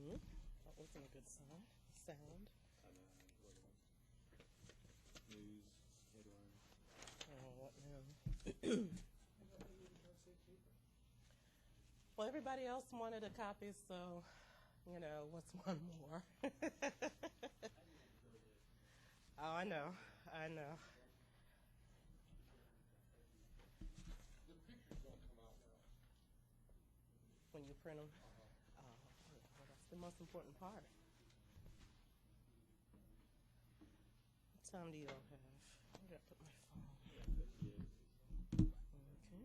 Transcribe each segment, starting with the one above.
That wasn't a good sound. News, headlines. Oh, what now? Well, everybody else wanted a copy, so, you know, what's one more? Oh, I know. The pictures don't come out now. When you print them. Oh, yeah, well, that's the most important part. What time do you all have? I gotta put my phone. Okay.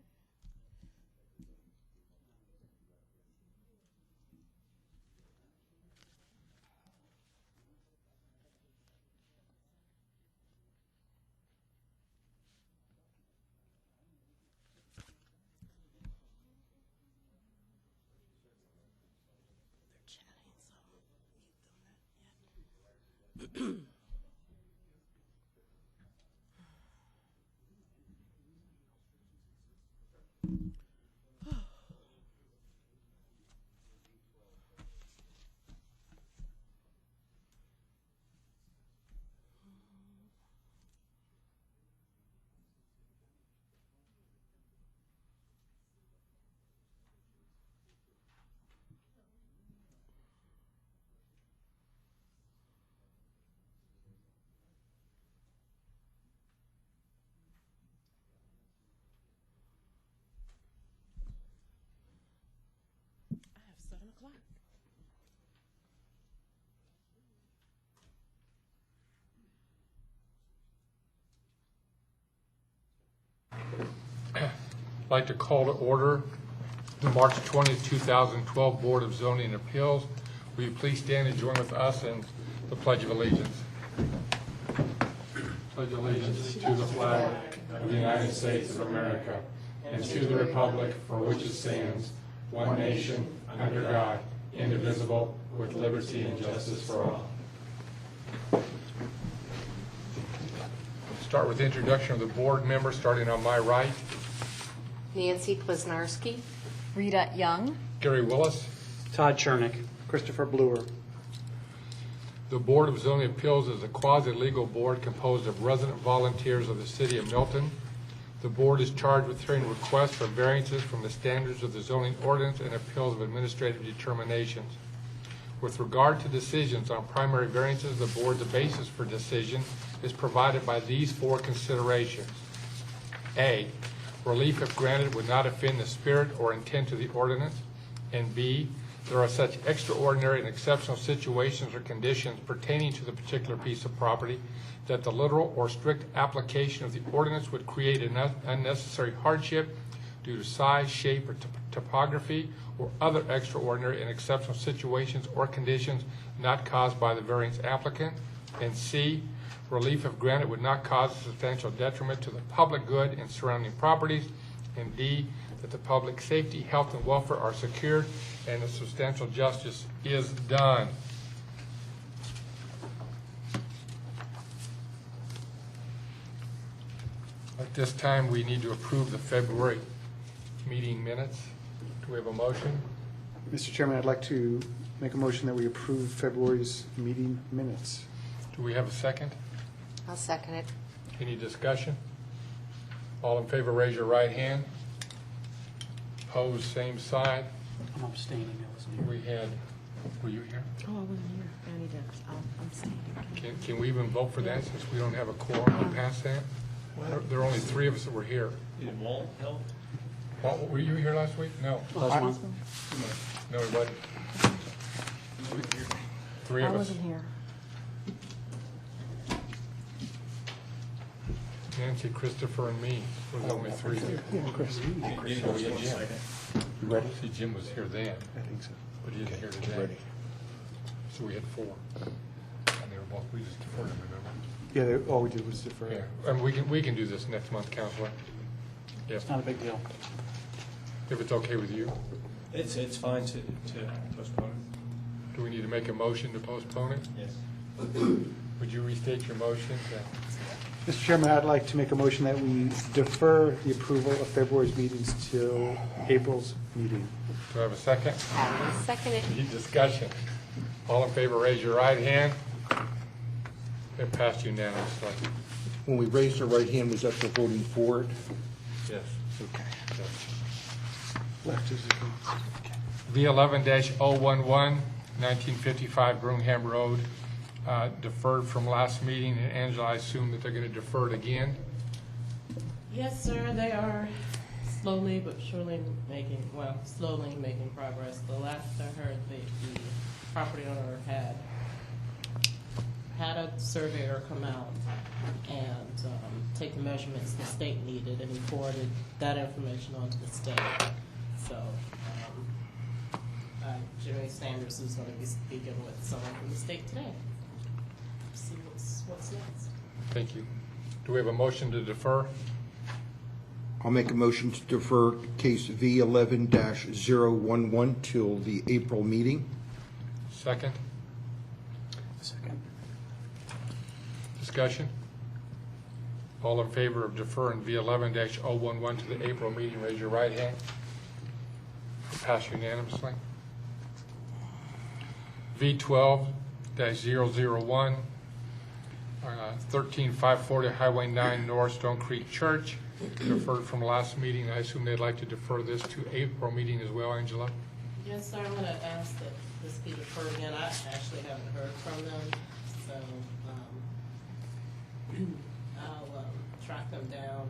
They're chatting, so mute them not yet. I have 7 o'clock. I'd like to call to order the March 20th, 2012 Board of Zoning Appeals. Will you please stand and join with us in the Pledge of Allegiance? Pledge allegiance to the flag of the United States of America and to the republic for which it stands, one nation, under God, indivisible, with liberty and justice for all. Start with the introduction of the board members, starting on my right. Nancy Kwasnarski. Rita Young. Gary Willis. Todd Chernick. Christopher Bluer. The Board of Zoning Appeals is a quasi-legal board composed of resident volunteers of the City of Milton. The board is charged with hearing requests for variances from the standards of the zoning ordinance and appeals of administrative determinations. With regard to decisions on primary variances, the board's basis for decision is provided by these 4 considerations. A, relief if granted would not offend the spirit or intent of the ordinance. And B, there are such extraordinary and exceptional situations or conditions pertaining to the particular piece of property that the literal or strict application of the ordinance would create an unnecessary hardship due to size, shape, or topography, or other extraordinary and exceptional situations or conditions not caused by the variance applicant. And C, relief if granted would not cause a substantial detriment to the public good and surrounding properties. And D, that the public safety, health, and welfare are secured and that substantial justice is done. At this time, we need to approve the February meeting minutes. Do we have a motion? Mr. Chairman, I'd like to make a motion that we approve February's meeting minutes. Do we have a second? I'll second it. Any discussion? All in favor, raise your right hand. Opposed, same side. I'm abstaining. I wasn't here. We had, were you here? Oh, I wasn't here. I need to, I'm staying. Can we even vote for that since we don't have a quorum to pass that? There are only 3 of us that were here. Did Walt help? Walt, were you here last week? No. Last month? No, he wasn't. 3 I of us. wasn't here. Nancy, Christopher, and me were the only 3 here. Yeah, Chris. Jim. You ready? See, Jim was here then, I think so. but he isn't here today. Ready. So we had 4. And they were both, we just deferred them, remember? Yeah, all we did was defer. Yeah, and we can do this next month, Counselor. Yeah, It's not a big deal. if it's okay with you. It's fine to postpone it. Do we need to make a motion to postpone it? Yes. Would you restate your motion? Mr. Chairman, I'd like to make a motion that we defer the approval of February's meetings till April's meeting. Do I have a second? I will second it. Any discussion? All in favor, raise your right hand. It passed unanimously. When we raised our right hand, was that for voting for it? Yes. Okay. Left is okay. V11-011, 1955 Broomham Road, deferred from last meeting. And Angela, I assume that they're going to defer it again? Yes, sir, they are slowly but surely making progress. The last I heard, the property owner had a surveyor come out and take the measurements the state needed, and he forwarded that information on to the state. So Jimmy Sanders is going to be speaking with someone from the state today. See what's next. Thank you. Do we have a motion to defer? I'll make a motion to defer case V11-011 till the April meeting. Second? Second. Discussion? All in favor of deferring V11-011 to the April meeting, raise your right hand. Pass unanimously. V12-001, 13540 Highway 9 North Stone Creek Church, deferred from last meeting. I assume they'd like to defer this to April meeting as well, Angela? Yes, sir, I'm going to ask that this be deferred again. I actually haven't heard from them, so I'll track them down,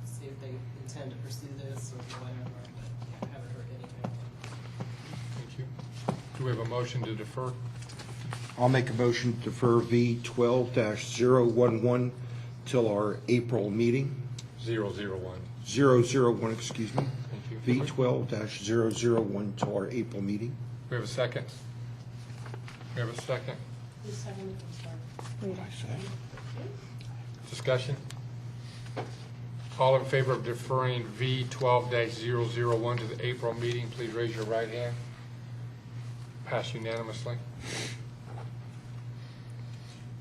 see if they intend to pursue this or whatever, but I haven't heard anything. Thank you. Do we have a motion to defer? I'll make a motion to defer V12-011 till our April meeting. 001. 001, excuse me. Thank you. V12-001 till our April meeting. We have a second. We have a second. Who's second? I'm sorry. Discussion? All in favor of deferring V12-001 to the April meeting, please raise your right hand. Pass unanimously.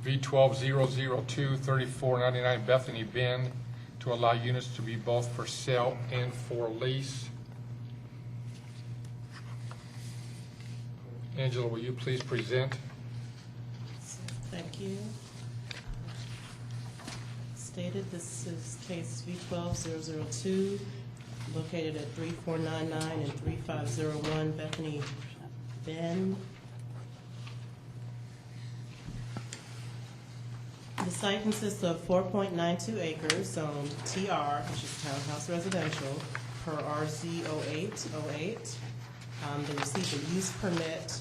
V12-002, 3499 Bethany Bend, to allow units to be both for sale and for lease. Angela, will you please present? Thank you. Stated, this is case V12-002, located at 3499 and 3501 Bethany Bend. The site consists of 4.92 acres zoned TR, which is townhouse residential, per RZ 0808. They received a use permit,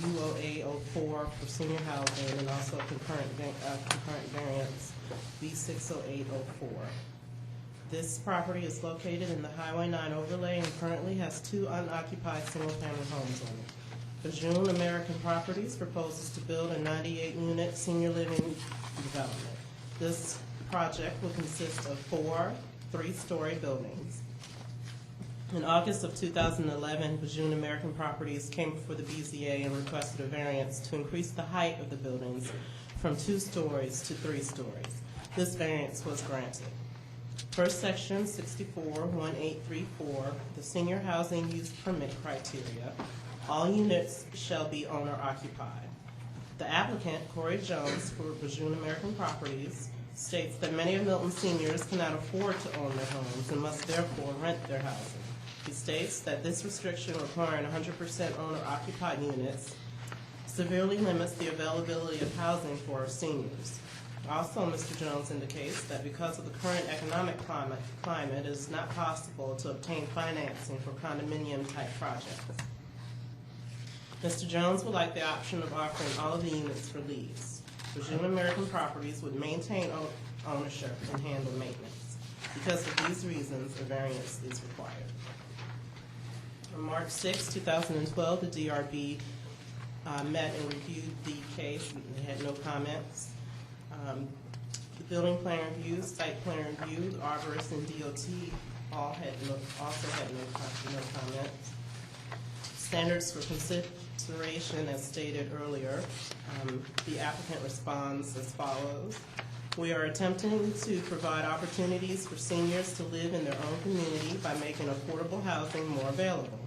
UOA 04 for senior housing, and also concurrent variance, B60804. This property is located in the Highway 9 overlay and currently has 2 unoccupied single-family homes on it. Bajun American Properties proposes to build a 98-unit senior living development. This project will consist of 4 3-story buildings. In August of 2011, Bajun American Properties came before the BZA and requested a variance to increase the height of the buildings from 2 stories to 3 stories. This variance was granted. First section 641834, the senior housing use permit criteria. All units shall be owner occupied. The applicant, Corey Jones, for Bajun American Properties, states that many of Milton seniors cannot afford to own their homes and must therefore rent their housing. He states that this restriction requiring 100% owner occupied units severely limits the availability of housing for our seniors. Also, Mr. Jones indicates that because of the current economic climate, it is not possible to obtain financing for condominium-type projects. Mr. Jones would like the option of offering all of the units for lease. Bajun American Properties would maintain ownership and handle maintenance. Because of these reasons, a variance is required. On March 6, 2012, the DRB met and reviewed the case. They had no comments. The building plan review, site plan review, the arborist and DOT also had no comments. Standards for consideration, as stated earlier, the applicant responds as follows. We are attempting to provide opportunities for seniors to live in their own community by making affordable housing more available.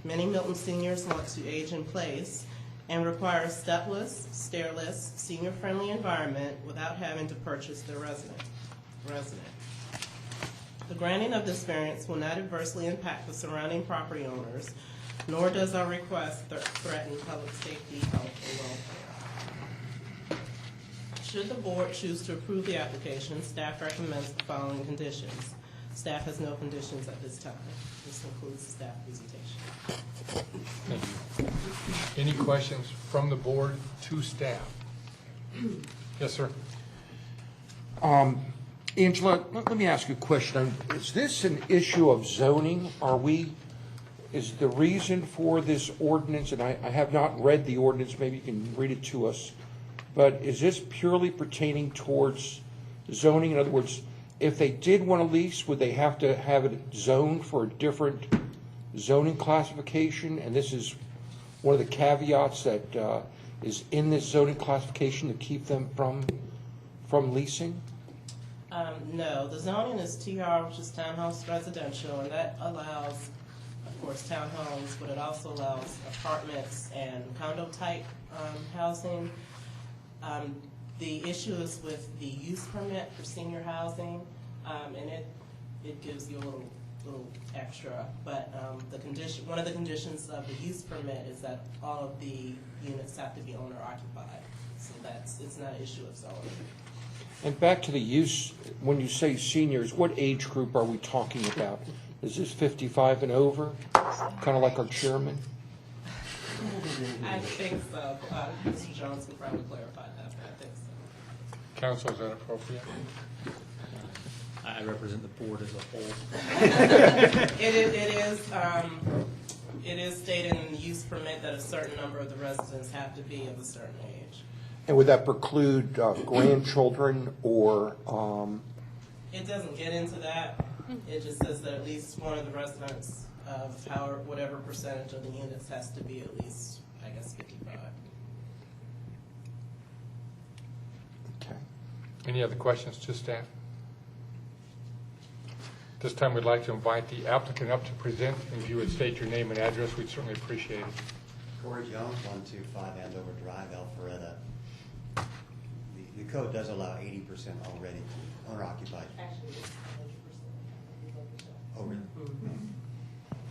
Many Milton seniors want to age in place and requires stepless, stairless, senior-friendly environment without having to purchase the resident. The granting of this variance will not adversely impact the surrounding property owners, nor does our request threaten public safety, health, or welfare. Should the board choose to approve the application, staff recommends the following conditions. Staff has no conditions at this time. This concludes the staff presentation. Thank you. Any questions from the board to staff? Yes, sir. Angela, let me ask you a question. Is this an issue of zoning? Is the reason for this ordinance, and I have not read the ordinance, maybe you can read it to us, but is this purely pertaining towards zoning? In other words, if they did want to lease, would they have to have it zoned for a different zoning classification? And this is one of the caveats that is in this zoning classification to keep them from leasing? No, the zoning is TR, which is townhouse residential, and that allows, of course, townhomes, but it also allows apartments and condo-type housing. The issue is with the use permit for senior housing, and it gives you a little extra. But one of the conditions of the use permit is that all of the units have to be owner occupied. So it's not an issue of zoning. And back to the use, when you say seniors, what age group are we talking about? Is this 55 and over? Kind of like our chairman? I think so. Mr. Jones can probably clarify that, but I think so. Council, is that appropriate? I represent the board as a whole. It is stated in the use permit that a certain number of the residents have to be of a certain age. And would that preclude grandchildren or? It doesn't get into that. It just says that at least one of the residents of whatever percentage of the units has to be at least, I guess, 55. Okay. Any other questions to staff? This time we'd like to invite the applicant up to present. If you would state your name and address, we'd certainly appreciate it. Corey Jones, 125 Andover Drive, Alpharetta. The code does allow 80% already to owner-occupied. Actually, it's 100%. Oh, really?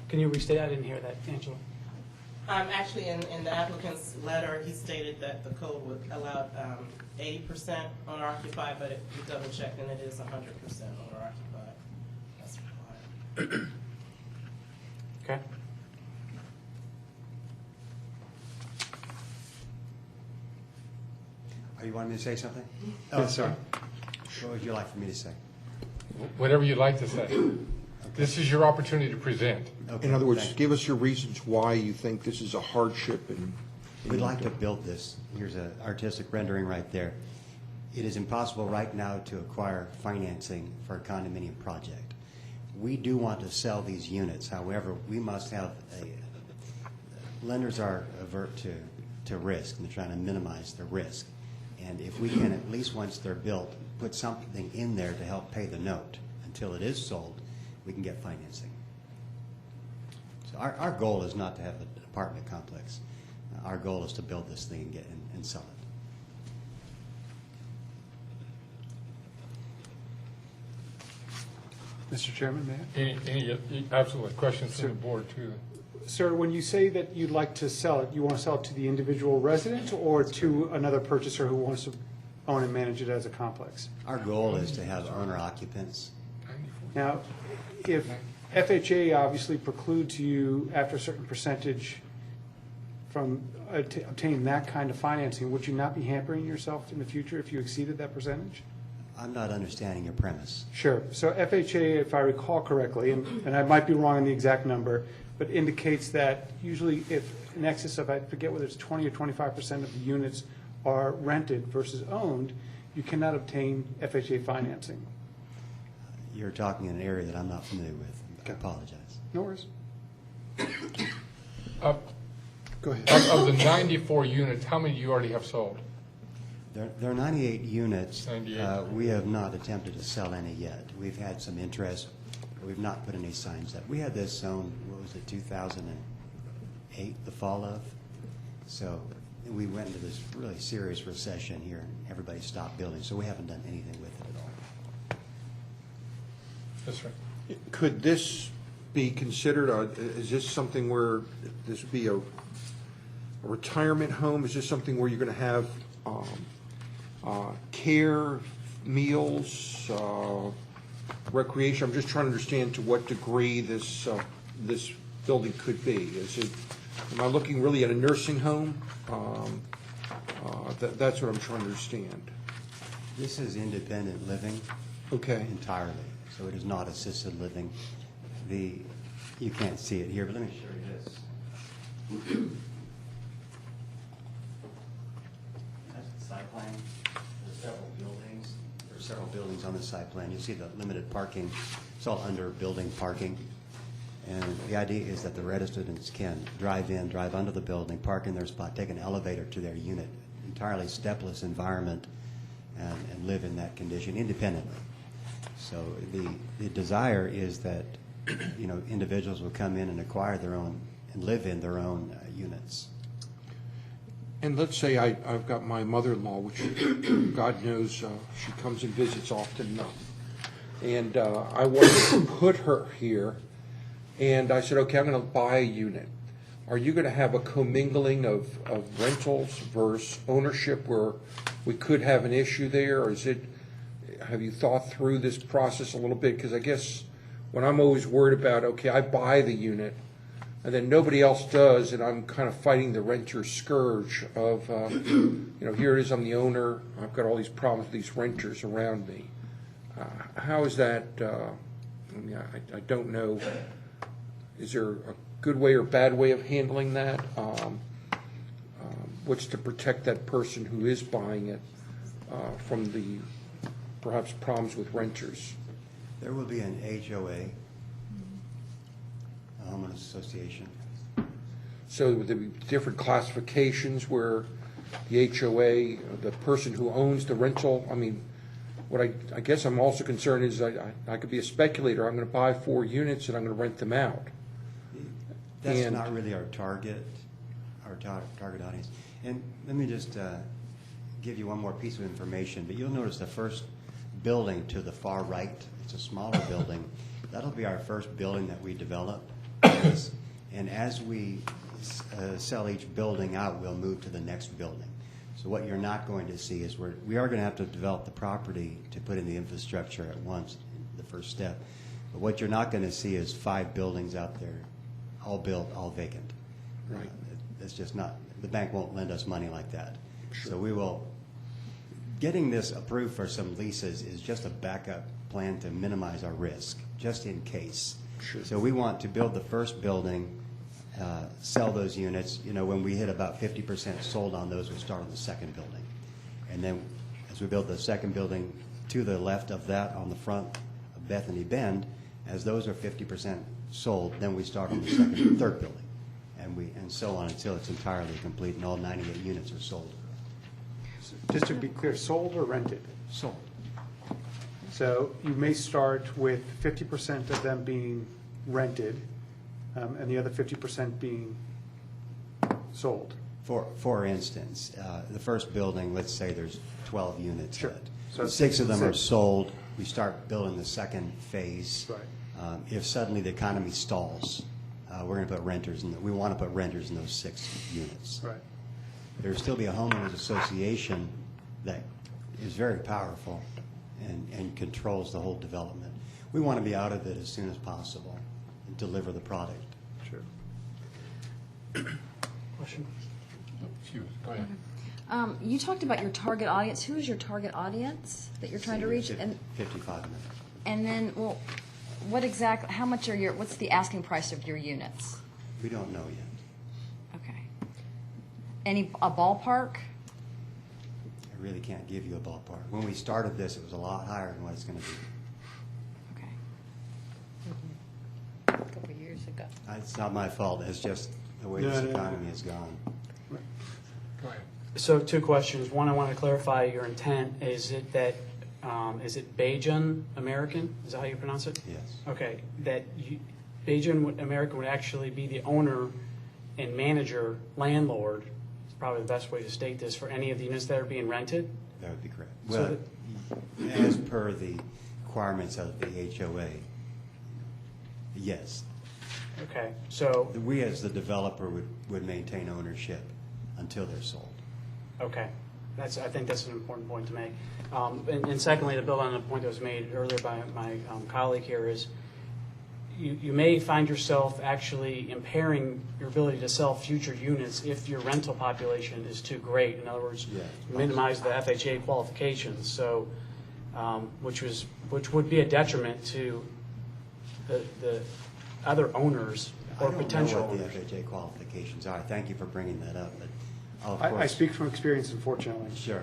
Can you restate? I didn't hear that, Angela. Actually, in the applicant's letter, he stated that the code would allow 80% owner occupied, but we double checked and it is 100% owner occupied. That's required. Okay. Are you wanting me to say something? Yes, sir. What would you like for me to say? Whatever you'd like to say. This is your opportunity to present. Okay, In other words, thank you. give us your reasons why you think this is a hardship and. We'd like to build this. Here's an artistic rendering right there. It is impossible right now to acquire financing for a condominium project. We do want to sell these units. However, we must have lenders are avert to risk, and they're trying to minimize the risk. And if we can, at least once they're built, put something in there to help pay the note until it is sold, we can get financing. So our goal is not to have an apartment complex. Our goal is to build this thing and get and sell it. Mr. Chairman, may I? Any absolutely questions from the board too? Sir, when you say that you'd like to sell it, you want to sell it to the individual resident or to another purchaser who wants to own and manage it as a complex? Our goal is to have owner occupants. Now, if FHA obviously precludes you after a certain percentage from obtaining that kind of financing, would you not be hampering yourself in the future if you exceeded that percentage? I'm not understanding your premise. Sure. So FHA, if I recall correctly, and I might be wrong on the exact number, but indicates that usually if in excess of, I forget whether it's 20 or 25% of the units are rented versus owned, you cannot obtain FHA financing. You're talking in an area that I'm not familiar with. I apologize. No worries. Go ahead. Of the 94 units, how many do you already have sold? There are 98 units. 98. We have not attempted to sell any yet. We've had some interest, but we've not put any signs up. We had this zone, what was it, 2008, the fall of? So we went into this really serious recession here, and everybody stopped building, so we haven't done anything with it at all. That's right. Could this be considered, is this something where this would be a retirement home? Is this something where you're going to have care, meals, recreation? I'm just trying to understand to what degree this building could be. Am I looking really at a nursing home? That's what I'm trying to understand. This is independent living Okay. entirely, so it is not assisted living. You can't see it here, but let me show you this. That's the site plan. There's several buildings on the site plan. You see the limited parking. It's all under building parking. And the idea is that the residents can drive in, drive under the building, park in their spot, take an elevator to their unit, entirely stepless environment, and live in that condition independently. So the desire is that, you know, individuals will come in and acquire their own and live in their own units. And let's say I've got my mother-in-law, which God knows she comes and visits often enough. And I wanted to put her here, and I said, okay, I'm going to buy a unit. Are you going to have a commingling of rentals versus ownership where we could have an issue there? Or have you thought through this process a little bit? Because I guess when I'm always worried about, okay, I buy the unit, and then nobody else does, and I'm kind of fighting the renter scourge of, you know, here it is, I'm the owner, I've got all these problems with these renters around me. How is that, I mean, I don't know, is there a good way or bad way of handling that? What's to protect that person who is buying it from the perhaps problems with renters? There will be an HOA, a homeowners association. So would there be different classifications where the HOA, the person who owns the rental, I mean, what I guess I'm also concerned is I could be a speculator. I'm going to buy 4 units and I'm going to rent them out. That's And- not really our target audience. And let me just give you one more piece of information. But you'll notice the first building to the far right, it's a smaller building. That'll be our first building that we develop. And as we sell each building out, we'll move to the next building. So what you're not going to see is we are going to have to develop the property to put in the infrastructure at once, the first step. But what you're not going to see is 5 buildings out there, all built, all vacant. Right. It's just not, the bank won't lend us money like that. Sure. So we will, getting this approved for some leases is just a backup plan to minimize our risk, just in case. Sure. So we want to build the first building, sell those units. You know, when we hit about 50% sold on those, we start on the second building. And then as we build the second building to the left of that on the front of Bethany Bend, as those are 50% sold, then we start on the third building. And so on until it's entirely complete and all 98 units are sold. Just to be clear, sold or rented? Sold. So you may start with 50% of them being rented, and the other 50% being sold. For instance, the first building, let's say there's 12 units. Sure. in it. So 6 of them are 6. sold. We start building the second phase. Right. If suddenly the economy stalls, we're going to put renters in. We want to put renters in those 6 units. Right. There'll still be a homeowners association that is very powerful and controls the whole development. We want to be out of it as soon as possible and deliver the product. Sure. Question? Excuse me. Go ahead. You talked about your target audience. Who is your target audience that you're trying to reach? And 55 minutes. then, well, how much what's the asking price of your units? We don't know yet. Okay. A ballpark? I really can't give you a ballpark. When we started this, it was a lot higher than what it's going to be. Okay. A couple of years ago. It's not my fault. It's just the way No, this no, no. economy has gone. Go ahead. So 2 questions. One, I want to clarify your intent. Is it that, is it BZA American? Is that how you pronounce it? Yes. Okay, that BZA American would actually be the owner and manager, landlord, probably the best way to state this, for any of the units that are being rented? That would be correct. So Well, as per the requirements of the HOA, yes. Okay, so, We, as the developer, would maintain ownership until they're sold. okay. I think that's an important point to make. And secondly, to build on the point that was made earlier by my colleague here is, you may find yourself actually impairing your ability to sell future units if your rental population is too great. In other words, Yeah. minimize the FHA qualifications, so, which would be a detriment to the other owners or potential I don't know owners. what the FHA qualifications are. Thank you for bringing that up, but of I course. speak from experience, unfortunately. Sure,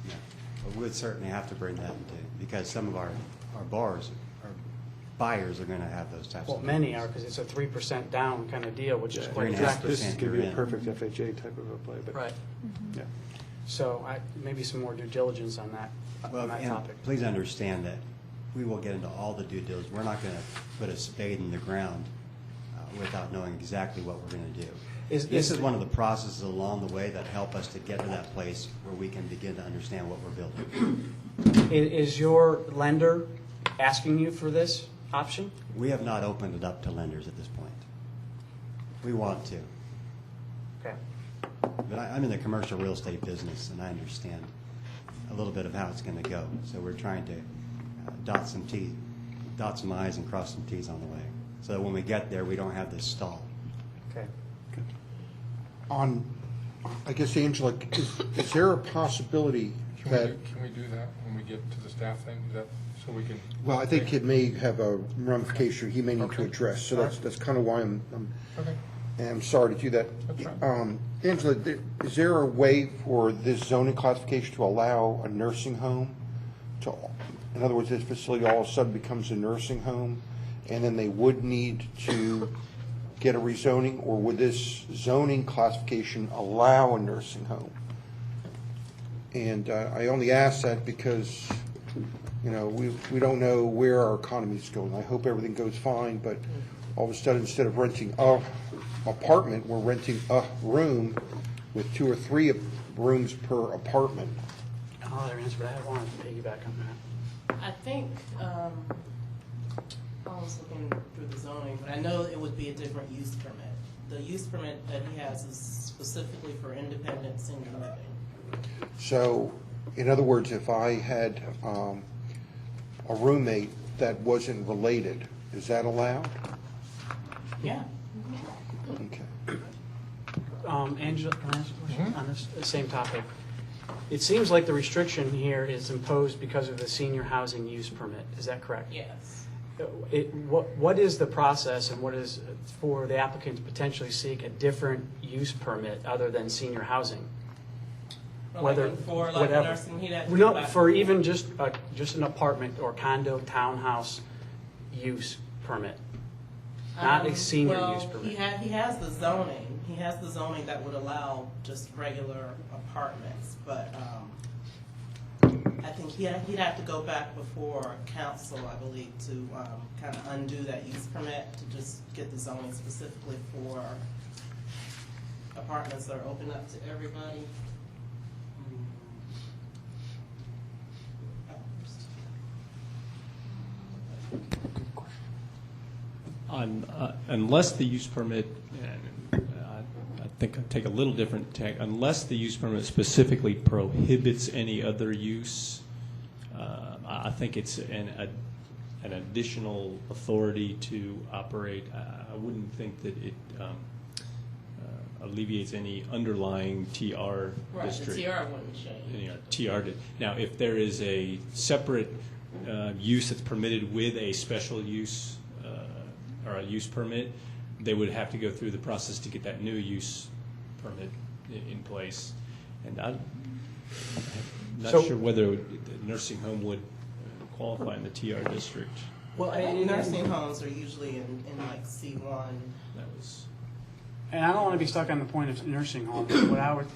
yeah. But we'd certainly have to bring that into, because some of our borrowers, our buyers are going to have those types Well, of. many are, because it's a 3% down kind of deal, which is quite 3.5%. attractive. This is going to be you're a in. perfect FHA type of a play, but. Right. Yeah. So maybe some more due diligence on that Well, and topic. please understand that we will get into all the due diligence. We're not going to put a spade in the ground without knowing exactly what we're going to do. This is one of the processes along the way that help us to get to that place where we can begin to understand what we're building. Is your lender asking you for this option? We have not opened it up to lenders at this point. We want to. Okay. But I'm in the commercial real estate business, and I understand a little bit of how it's going to go. So we're trying to dot some I's and cross some T's on the way. So that when we get there, we don't have this stall. Okay. I guess, Angela, is there a possibility that, Can we do that when we get to the staff thing? Is that, so we can? well, I think it may have a ramification he may need to Okay. address, so that's kind of why I'm Okay. and I'm sorry to do that. That's right. Angela, is there a way for this zoning classification to allow a nursing home to, in other words, this facility all of a sudden becomes a nursing home, and then they would need to get a rezoning, or would this zoning classification allow a nursing home? And I only ask that because, you know, we don't know where our economy is going. I hope everything goes fine, but all of a sudden, instead of renting a apartment, we're renting a room with 2 or 3 rooms per apartment. I'll let her answer, but I wanted to piggyback on that. I think, I was looking through the zoning, but I know it would be a different use permit. The use permit that he has is specifically for independent senior living. So, in other words, if I had a roommate that wasn't related, is that allowed? Yeah. Okay. Angela, can I ask a question on this same topic? It seems like the restriction here is imposed because of the senior housing use permit. Is that correct? Yes. What is the process, and what is for the applicant to potentially seek a different use permit other than senior housing? Whether For like whatever. nursing, he'd have to go No, back. for even just an apartment or condo, townhouse use permit, not a senior use Well, permit. he has the zoning. He has the zoning that would allow just regular apartments, but I think he'd have to go back before council, I believe, to kind of undo that use permit to just get the zoning specifically for apartments that are open up to everybody. Unless the use permit, I think I'd take a little different tack, unless the use permit specifically prohibits any other use, I think it's an additional authority to operate. I wouldn't think that it alleviates any underlying TR Right, district. the TR wouldn't change. Now, if there is a separate use that's permitted with a special use or a use permit, they would have to go through the process to get that new use permit in place. And I'm not So- sure whether the nursing home would qualify in the TR district. Well, I think nursing homes are usually in like C1. That was. And I don't want to be stuck on the point of nursing home.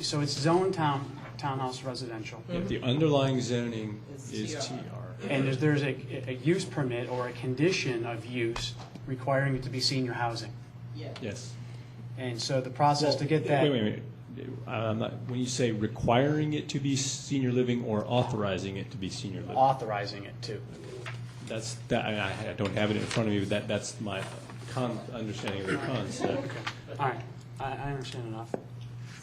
So it's zone townhouse residential. If the underlying zoning It's is TR. TR. And there's a use permit or a condition of use requiring it to be senior housing. Yeah. Yes. And so the process to get that. Wait. I'm not, when you say requiring it to be senior living or authorizing it to be senior living? Authorizing it too. That's, that, I don't have it in front of me, but that's my understanding of the concept. All right, I understand enough.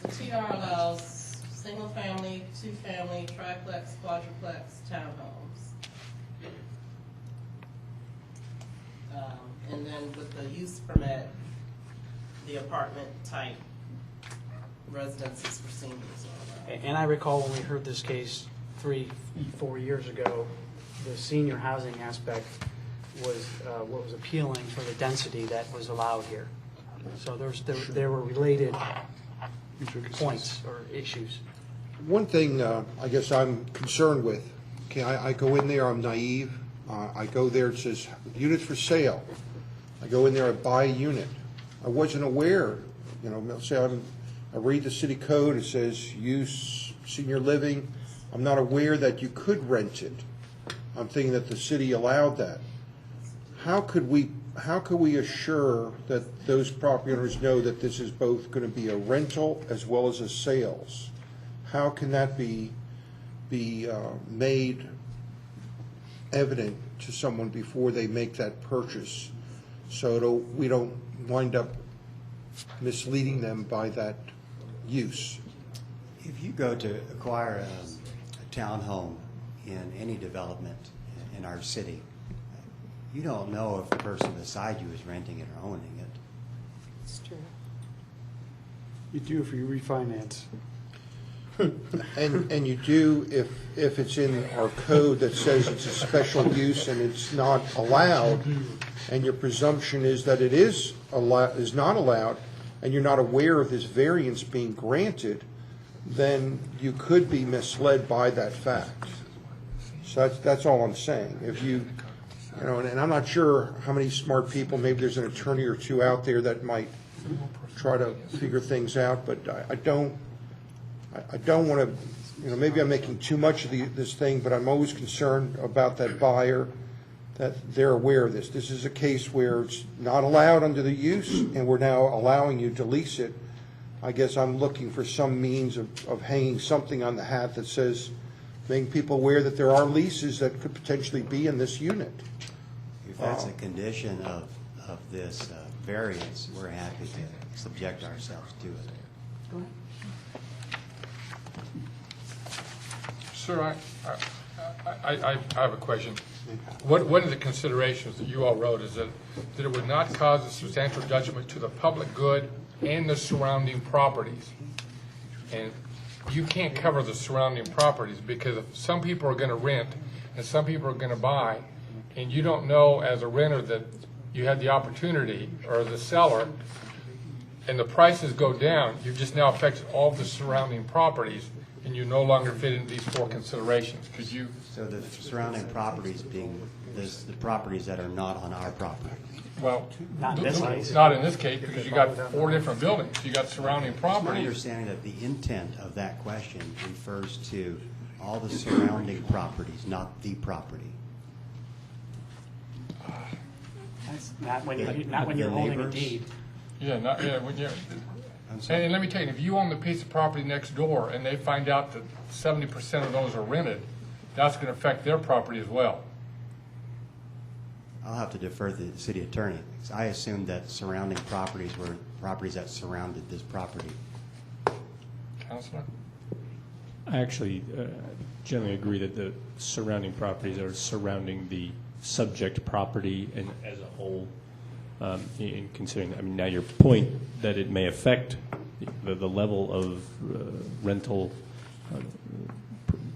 So TR allows single-family, two-family, triplex, quadruplex, townhomes. And then with the use permit, the apartment type residences for seniors are allowed. And I recall when we heard this case 3-4 years ago, the senior housing aspect was what was appealing for the density that was allowed here. So there were related points or issues. One thing I guess I'm concerned with, okay, I go in there, I'm naive. I go there, it says units for sale. I go in there, I buy a unit. I wasn't aware, you know, say I read the city code, it says use senior living. I'm not aware that you could rent it. I'm thinking that the city allowed that. How could we assure that those property owners know that this is both going to be a rental as well as a sales? How can that be made evident to someone before they make that purchase, so we don't wind up misleading them by that use? If you go to acquire a townhome in any development in our city, you don't know if the person beside you is renting it or owning it. It's true. You do if you refinance. And you do if it's in our code that says it's a special use and it's not allowed, and your presumption is that it is not allowed, and you're not aware of this variance being granted, then you could be misled by that fact. So that's all I'm saying. If you know, and I'm not sure how many smart people, maybe there's an attorney or two out there that might try to figure things out, but I don't want to, you know, maybe I'm making too much of this thing, but I'm always concerned about that buyer, that they're aware of this. This is a case where it's not allowed under the use, and we're now allowing you to lease it. I guess I'm looking for some means of hanging something on the hat that says, making people aware that there are leases that could potentially be in this unit. If that's a condition of this variance, we're happy to subject ourselves to it. Sir, I have a question. One of the considerations that you all wrote is that it would not cause a substantial detriment to the public good and the surrounding properties. And you can't cover the surrounding properties, because if some people are going to rent and some people are going to buy, and you don't know as a renter that you had the opportunity, or the seller, and the prices go down, you've just now affected all the surrounding properties, and you no longer fit into these four considerations. Could you? So the surrounding properties being the properties that are not on our property. Well, Not in this case. Not in this case, because you got 4 different buildings. You got surrounding It's my properties. understanding that the intent of that question refers to all the surrounding properties, not the property. That's not when you're The holding a neighbors? deed. Yeah, when you're, I'm sorry. and let me tell you, if you own the piece of property next door and they find out that 70% of those are rented, that's going to affect their property as well. I'll have to defer to the city attorney, because I assumed that surrounding properties were properties that surrounded this property. Counselor? I actually generally agree that the surrounding properties are surrounding the subject property and as a whole, in considering, I mean, now your point that it may affect the level of rental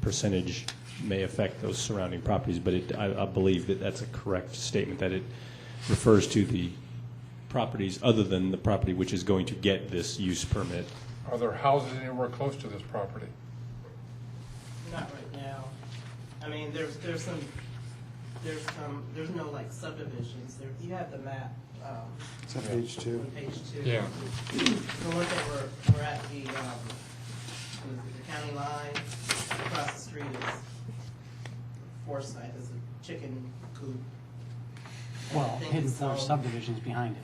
percentage may affect those surrounding properties, but I believe that that's a correct statement, that it refers to the properties other than the property which is going to get this use permit. Are there houses anywhere close to this property? Not right now. I mean, there's no like subdivisions. There, you have the map. It's on page 2. On page 2. Yeah. The one thing we're at the county line. Across the street is Forsyth. There's a chicken coop. And I Well, think hidden it's forest zoned- subdivisions behind it.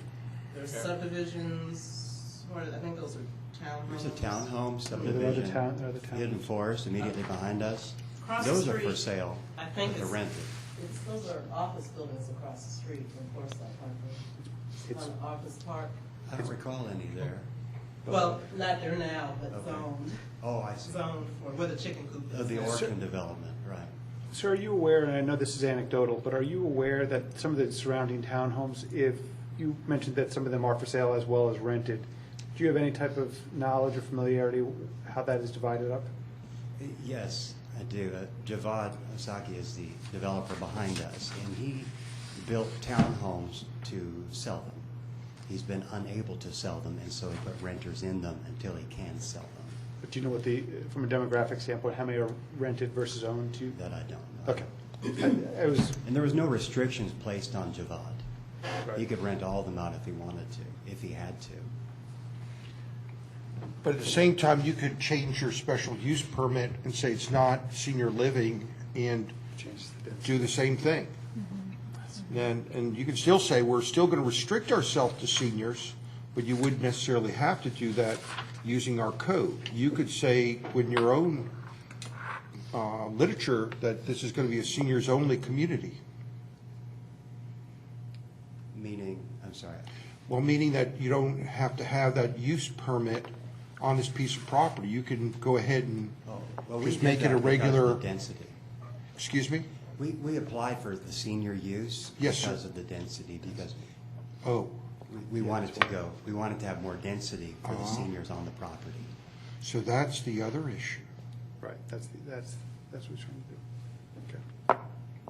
There's subdivisions. I think those are townhomes. There's a townhome There are subdivision, the town. Hidden Forest immediately behind us. Across the Those are for street. sale, I think they're it's, rented. those are office buildings across the street from Forsyth Park. It's- On Office Park. I don't recall any there. Well, not there now, but Okay. zoned, Oh, I see. zoned for where the chicken coop Oh, is. the Orphan development, right. Sir, are you aware, and I know this is anecdotal, but are you aware that some of the surrounding townhomes, if you mentioned that some of them are for sale as well as rented, do you have any type of knowledge or familiarity how that is divided up? Yes, I do. Javad Osaki is the developer behind us, and he built townhomes to sell them. He's been unable to sell them, and so he put renters in them until he can sell them. But do you know what from a demographic standpoint, how many are rented versus owned to you? That I don't know. Okay. I was, And there was no restrictions placed on Javad. Right. He could rent all of them out if he wanted to, if he had to. But at the same time, you could change your special use permit and say it's not senior living and change the density. do the same thing. And you can still say, we're still going to restrict ourselves to seniors, but you wouldn't necessarily have to do that using our code. You could say in your own literature that this is going to be a seniors-only community. Meaning, I'm sorry, Well, meaning that you don't have to have that use permit on this piece of property. You can go ahead and, well, we Just did make it that a because of regular- the density. excuse me? We applied for the senior use Yes, sir. because of the density, because Oh, we wanted to have more density for the seniors on the property. so that's the other issue. Right, that's what we're trying to do. Okay.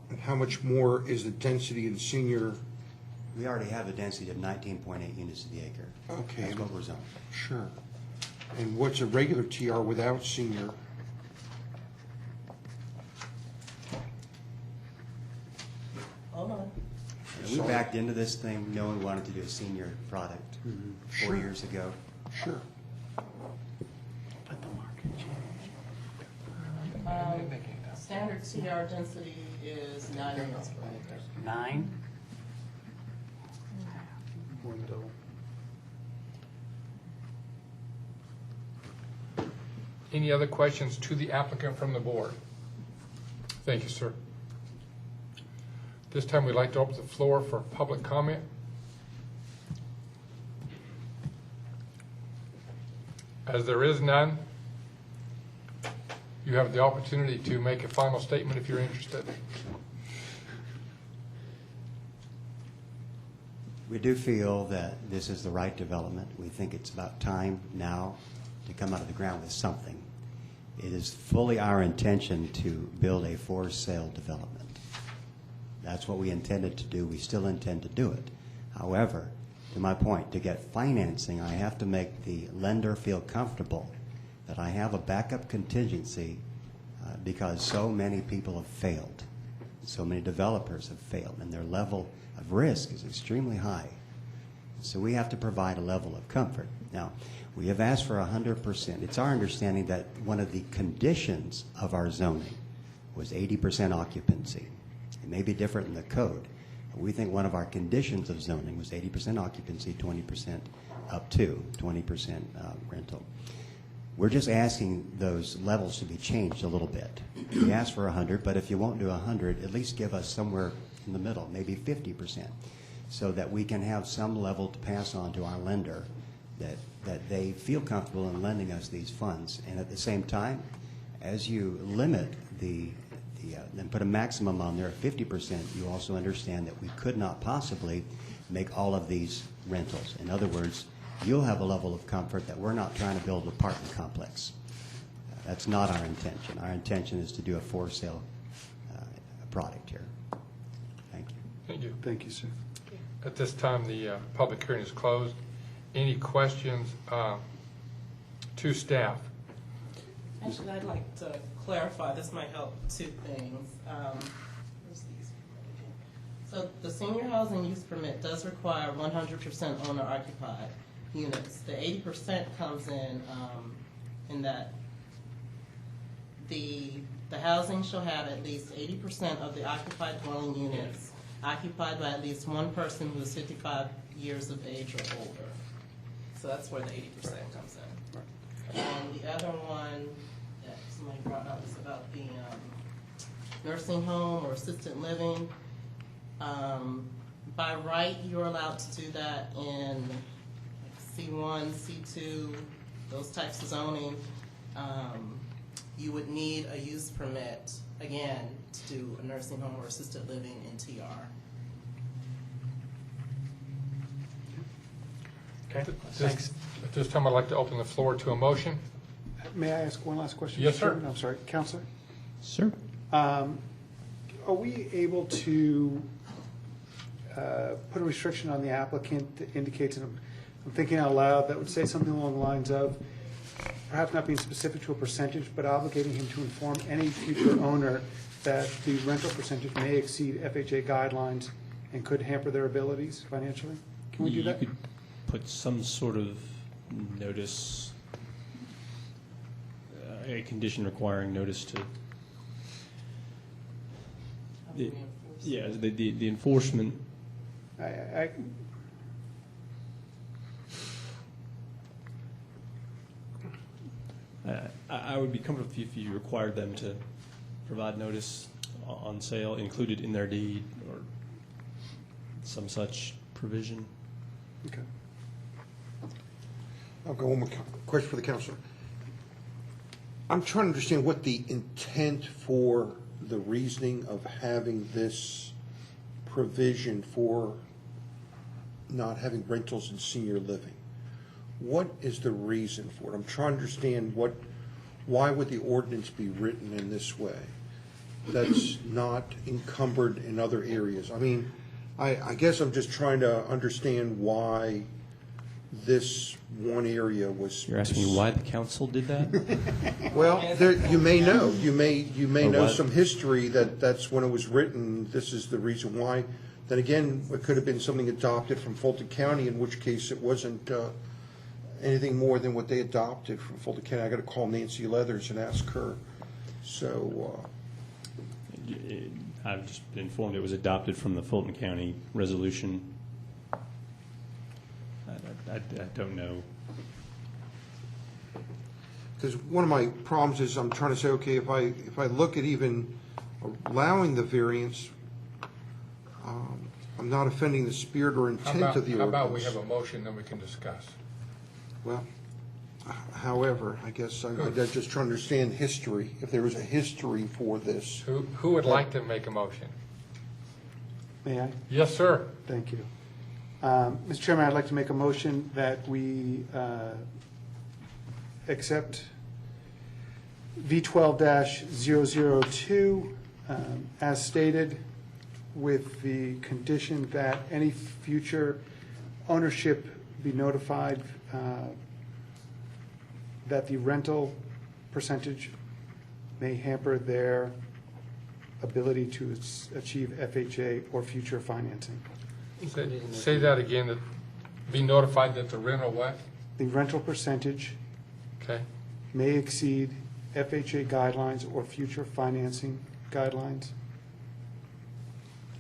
And how much more is the density in senior? We already have a density of 19.8 units to the acre. Okay. That's what we're zoned. Sure. And what's a regular TR without senior? Hold on. And we backed into this thing knowing we wanted to do a senior product 4 years ago. Sure. Standard TR density is 9 units per acre. 9? More than double. Any other questions to the applicant from the board? Thank you, sir. This time, we'd like to open the floor for public comment. As there is none, you have the opportunity to make a final statement if you're interested. We do feel that this is the right development. We think it's about time now to come out of the ground with something. It is fully our intention to build a for-sale development. That's what we intended to do. We still intend to do it. However, to my point, to get financing, I have to make the lender feel comfortable that I have a backup contingency because so many people have failed. So many developers have failed, and their level of risk is extremely high. So we have to provide a level of comfort. Now, we have asked for 100%. It's our understanding that one of the conditions of our zoning was 80% occupancy. It may be different in the code, but we think one of our conditions of zoning was 80% occupancy, 20% up to 20% rental. We're just asking those levels to be changed a little bit. We asked for 100, but if you won't do 100, at least give us somewhere in the middle, maybe 50%, so that we can have some level to pass on to our lender that they feel comfortable in lending us these funds. And at the same time, as you limit and put a maximum on there of 50%, you also understand that we could not possibly make all of these rentals. In other words, you'll have a level of comfort that we're not trying to build an apartment complex. That's not our intention. Our intention is to do a for-sale product here. Thank you. Thank you. Thank you, sir. At this time, the public hearing is closed. Any questions to staff? Actually, I'd like to clarify, this might help two things. Where's these? So the senior housing use permit does require 100% owner occupied units. The 80% comes in that the housing shall have at least 80% of the occupied dwelling units occupied by at least one person who is 55 years of age or older. So that's where the 80% comes in. The other one that somebody brought up was about the nursing home or assisted living. By right, you're allowed to do that in C1, C2, those types of zoning. You would need a use permit, again, to do a nursing home or assisted living in TR. Okay, thanks. At this time, I'd like to open the floor to a motion. May I ask one last question? Yes, Mr. sir. Chairman? I'm sorry, Counselor? Sir? Are we able to put a restriction on the applicant that indicates, and I'm thinking out loud, that would say something along the lines of, perhaps not being specific to a percentage, but obligating him to inform any future owner that the rental percentage may exceed FHA guidelines and could hamper their abilities financially? Can we do that? You could put some sort of notice, a condition requiring notice to. The enforcement. I would be comfortable if you required them to provide notice on sale included in their deed or some such provision. Okay. I'll go one more question for the counselor. I'm trying to understand what the intent for the reasoning of having this provision for not having rentals in senior living. What is the reason for it? I'm trying to understand why would the ordinance be written in this way that's not encumbered in other areas? I mean, I guess I'm just trying to understand why this one area was. You're asking me why the council did that? Well, you may know. You may Or know what? some history that's when it was written, this is the reason why. Then again, it could have been something adopted from Fulton County, in which case it wasn't anything more than what they adopted from Fulton County. I got to call Nancy Leathers and ask her. So, I've just been informed it was adopted from the Fulton County resolution. I don't know. because one of my problems is I'm trying to say, okay, if I look at even allowing the variance, I'm not offending the spirit or intent of the ordinance. How about we have a motion, then we can discuss? Well, however, I guess I'm just trying to understand history, if there was a history for this. Who would like to make a motion? May I? Yes, sir. Thank you. Mr. Chairman, I'd like to make a motion that we accept V12-002 as stated, with the condition that any future ownership be notified that the rental percentage may hamper their ability to achieve FHA or future financing. Say that again, that be notified that the rental what? The rental percentage Okay. may exceed FHA guidelines or future financing guidelines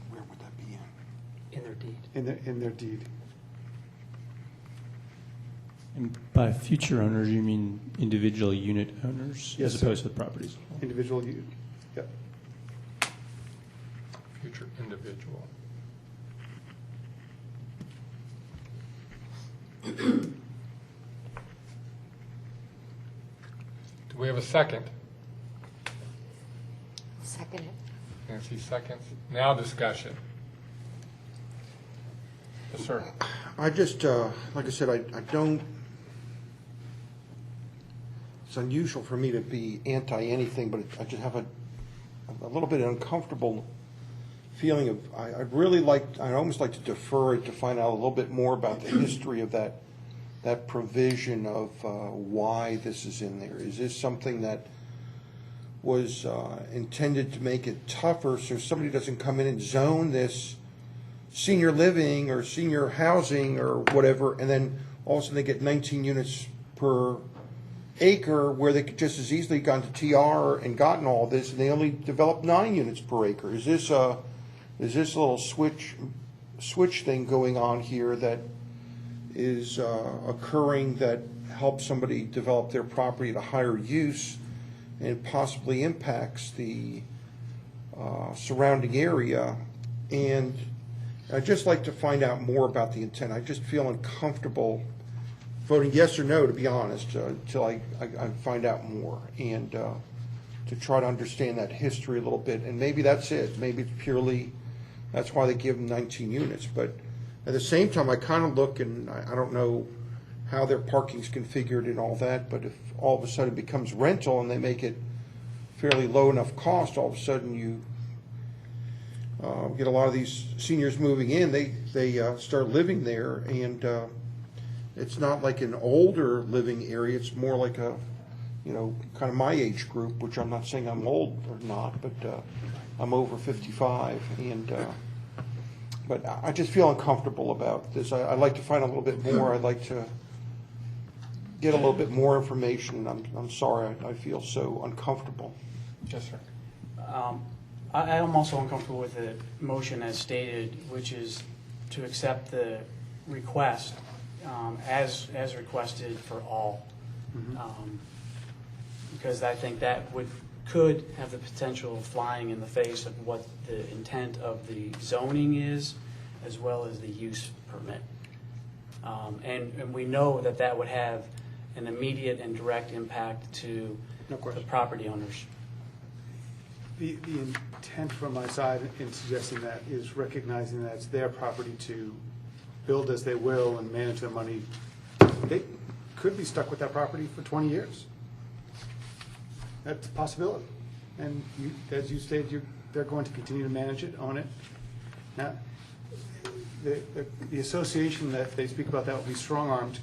Where would that be in? In their deed. in their deed. And by future owners, you mean individual unit owners Yes, as sir. opposed to the properties? Individual use. Yep. Future individual. Do we have a second? Second it. Nancy seconds. Now discussion. Yes, sir. I just, like I said, I don't, it's unusual for me to be anti-anything, but I just have a little bit uncomfortable feeling of, I'd almost like to defer it to find out a little bit more about the history of that provision of why this is in there. Is this something that was intended to make it tougher so somebody doesn't come in and zone this senior living or senior housing or whatever, and then all of a sudden they get 19 units per acre where they could just as easily gone to TR and gotten all this, and they only developed 9 units per acre? Is this a little switch thing going on here that is occurring that helps somebody develop their property at a higher use and possibly impacts the surrounding area. And I'd just like to find out more about the intent. I just feel uncomfortable voting yes or no, to be honest, until I find out more, and to try to understand that history a little bit. And maybe that's it. Maybe it's purely, that's why they give them 19 units. But at the same time, I kind of look, and I don't know how their parking's configured and all that, but if all of a sudden it becomes rental and they make it fairly low enough cost, all of a sudden you get a lot of these seniors moving in, they start living there, and it's not like an older living area, it's more like a, kind of my age group, which I'm not saying I'm old or not, but I'm over 55, and but I just feel uncomfortable about this. I'd like to find a little bit more. I'd like to get a little bit more information. I'm sorry, I feel so uncomfortable. Yes, sir. I am also uncomfortable with the motion as stated, which is to accept the request as requested for all. Because I think that could have the potential of flying in the face of what the intent of the zoning is, as well as the use permit. And we know that would have an immediate and direct impact to the property owners. The intent from my side in suggesting that is recognizing that it's their property to build as they will and manage their money. They could be stuck with that property for 20 years. That's a possibility. And as you stated, they're going to continue to manage it, own it. Now, the association that they speak about, that will be strong-armed.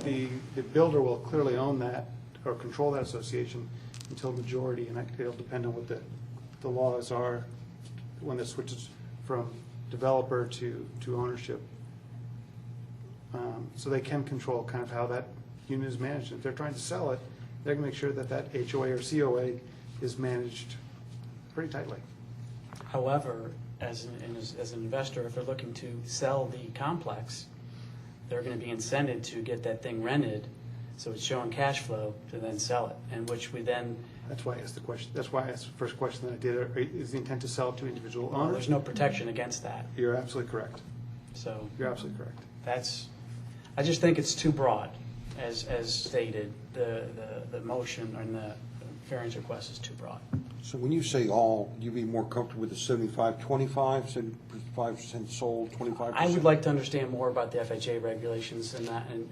The builder will clearly own that or control that association until majority, and it'll depend on what the laws are when it switches from developer to ownership. So they can control kind of how that unit is managed. If they're trying to sell it, they're going to make sure that HOA or COA is managed pretty tightly. However, as an investor, if they're looking to sell the complex, they're going to be incented to get that thing rented, so it's showing cash flow to then sell it, and which we then. That's why I asked the question. That's why I asked the first question that I did. Is the intent to sell it to individual owners? There's no protection against that. You're absolutely correct. So you're absolutely correct. I just think it's too broad, as stated. The motion and the variance request is too broad. So when you say all, you'd be more comfortable with the 75-25, 75% sold, 25%? I would like to understand more about the FHA regulations and that, and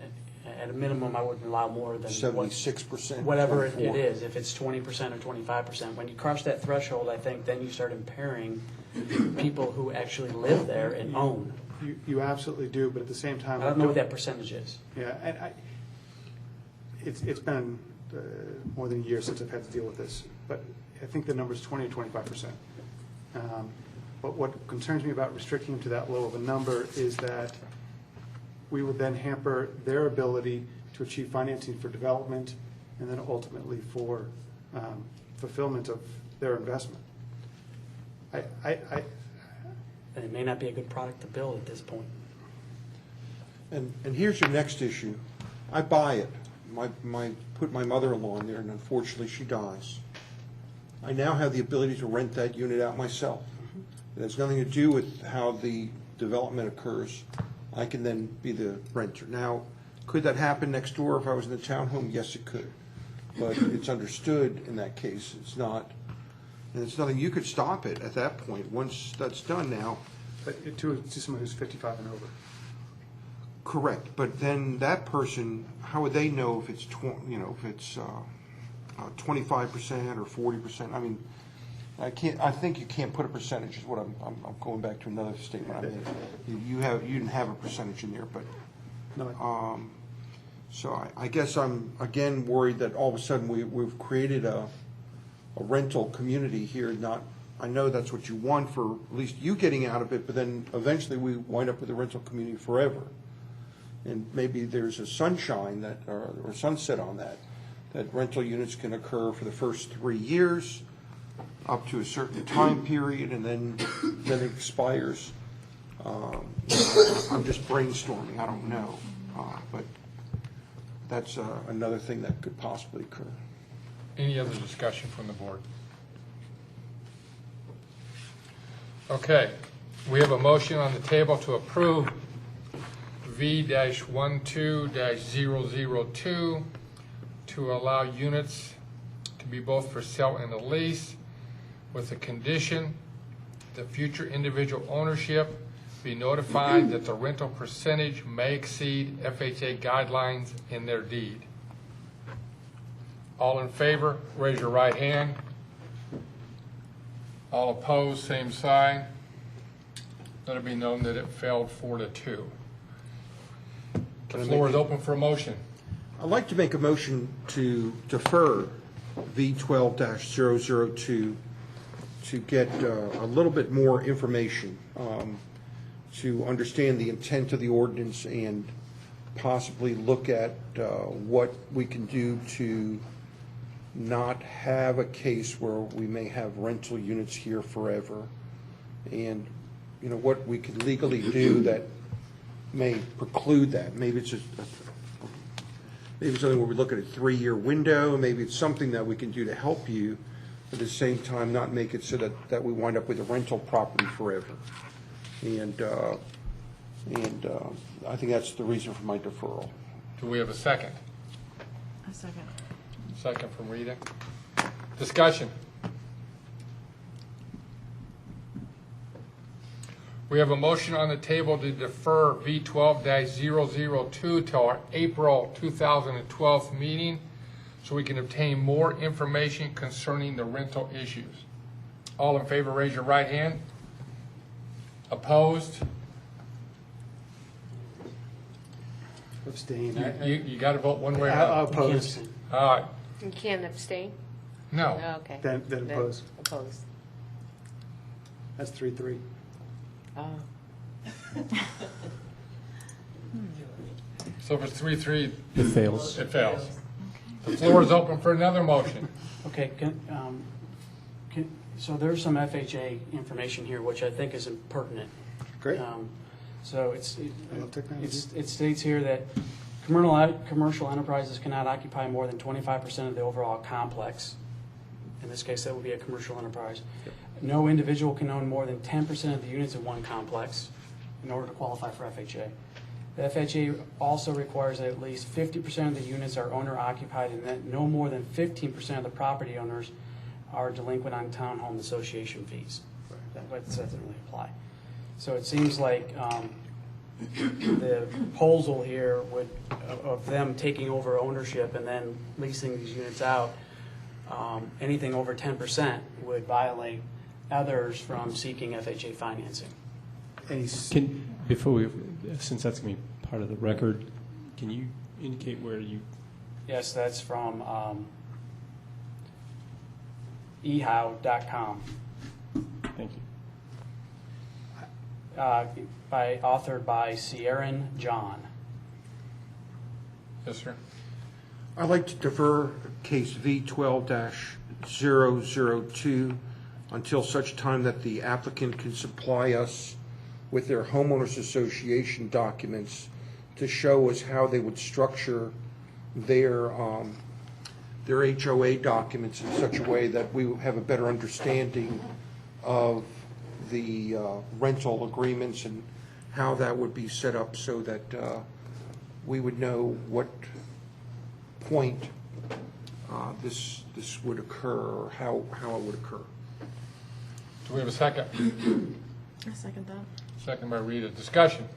at a minimum, I wouldn't allow more than 76%. whatever it is, if it's 20% or 25%. When you cross that threshold, I think then you start impairing people who actually live there and own. You absolutely do, but at the same time, I don't know what that percentage is. Yeah, and it's been more than a year since I've had to deal with this, but I think the number is 20 or 25%. But what concerns me about restricting them to that low of a number is that we would then hamper their ability to achieve financing for development and then ultimately for fulfillment of their investment. And it may not be a good product to build at this point. And here's your next issue. I buy it. Put my mother-in-law in there, and unfortunately she dies. I now have the ability to rent that unit out myself. It has nothing to do with how the development occurs. I can then be the renter. Now, could that happen next door if I was in the townhome? Yes, it could. But it's understood in that case. It's not, and it's nothing, you could stop it at that point. Once that's done now. But to someone who's 55 and over. Correct, but then that person, how would they know if it's 25% or 40%? I mean, I think you can't put a percentage. Is what I'm going back to another statement I made. You didn't have a percentage in there, but No. so I guess I'm again worried that all of a sudden we've created a rental community here. I know that's what you want for at least you getting out of it, but then eventually we wind up with a rental community forever. And maybe there's a sunshine or sunset on that rental units can occur for the first 3 years up to a certain time period, and then it expires. I'm just brainstorming, I don't know. But that's another thing that could possibly occur. Any other discussion from the board? Okay, we have a motion on the table to approve V-12-002 to allow units to be both for sale and a lease with the condition that future individual ownership be notified that the rental percentage may exceed FHA guidelines in their deed. All in favor, raise your right hand. All opposed, same sign. Let it be known that it failed 4-2. The floor is open for a motion. I'd like to make a motion to defer V-12-002 to get a little bit more information, to understand the intent of the ordinance and possibly look at what we can do to not have a case where we may have rental units here forever, and what we could legally do that may preclude that. Maybe it's maybe something where we look at a 3-year window. Maybe it's something that we can do to help you, but at the same time not make it so that we wind up with a rental property forever. And I think that's the reason for my deferral. Do we have a second? A second. Second from Rita. Discussion. We have a motion on the table to defer V-12-002 till our April 2012 meeting so we can obtain more information concerning the rental issues. All in favor, raise your right hand. Opposed? Abstain. You got to vote one way or I'll another. oppose. All right. You can't abstain? No. Oh, okay. Then oppose. Oppose. That's 3-3. Oh. So if it's 3-3, It fails. it fails. The floor is open for another motion. Okay, so there's some FHA information here, which I think is pertinent. Great. So I'll take that. it states here that commercial enterprises cannot occupy more than 25% of the overall complex. In this case, that would be a commercial enterprise. No individual can own more than 10% of the units in one complex in order to qualify for FHA. The FHA also requires that at least 50% of the units are owner occupied and that no more than 15% of the property owners are delinquent on townhome association fees. That doesn't really apply. So it seems like the proposal here of them taking over ownership and then leasing these units out, anything over 10% would violate others from seeking FHA financing. Since that's going to be part of the record, can you indicate where you? Yes, that's from ehow.com. Thank you. Authored by Sierran John. Yes, sir. I'd like to defer case V-12-002 until such time that the applicant can supply us with their homeowners association documents to show us how they would structure their HOA documents in such a way that we have a better understanding of the rental agreements and how that would be set up so that we would know what point this would occur or how it would occur. Do we have a second? I second that. Second by Rita. Discussion.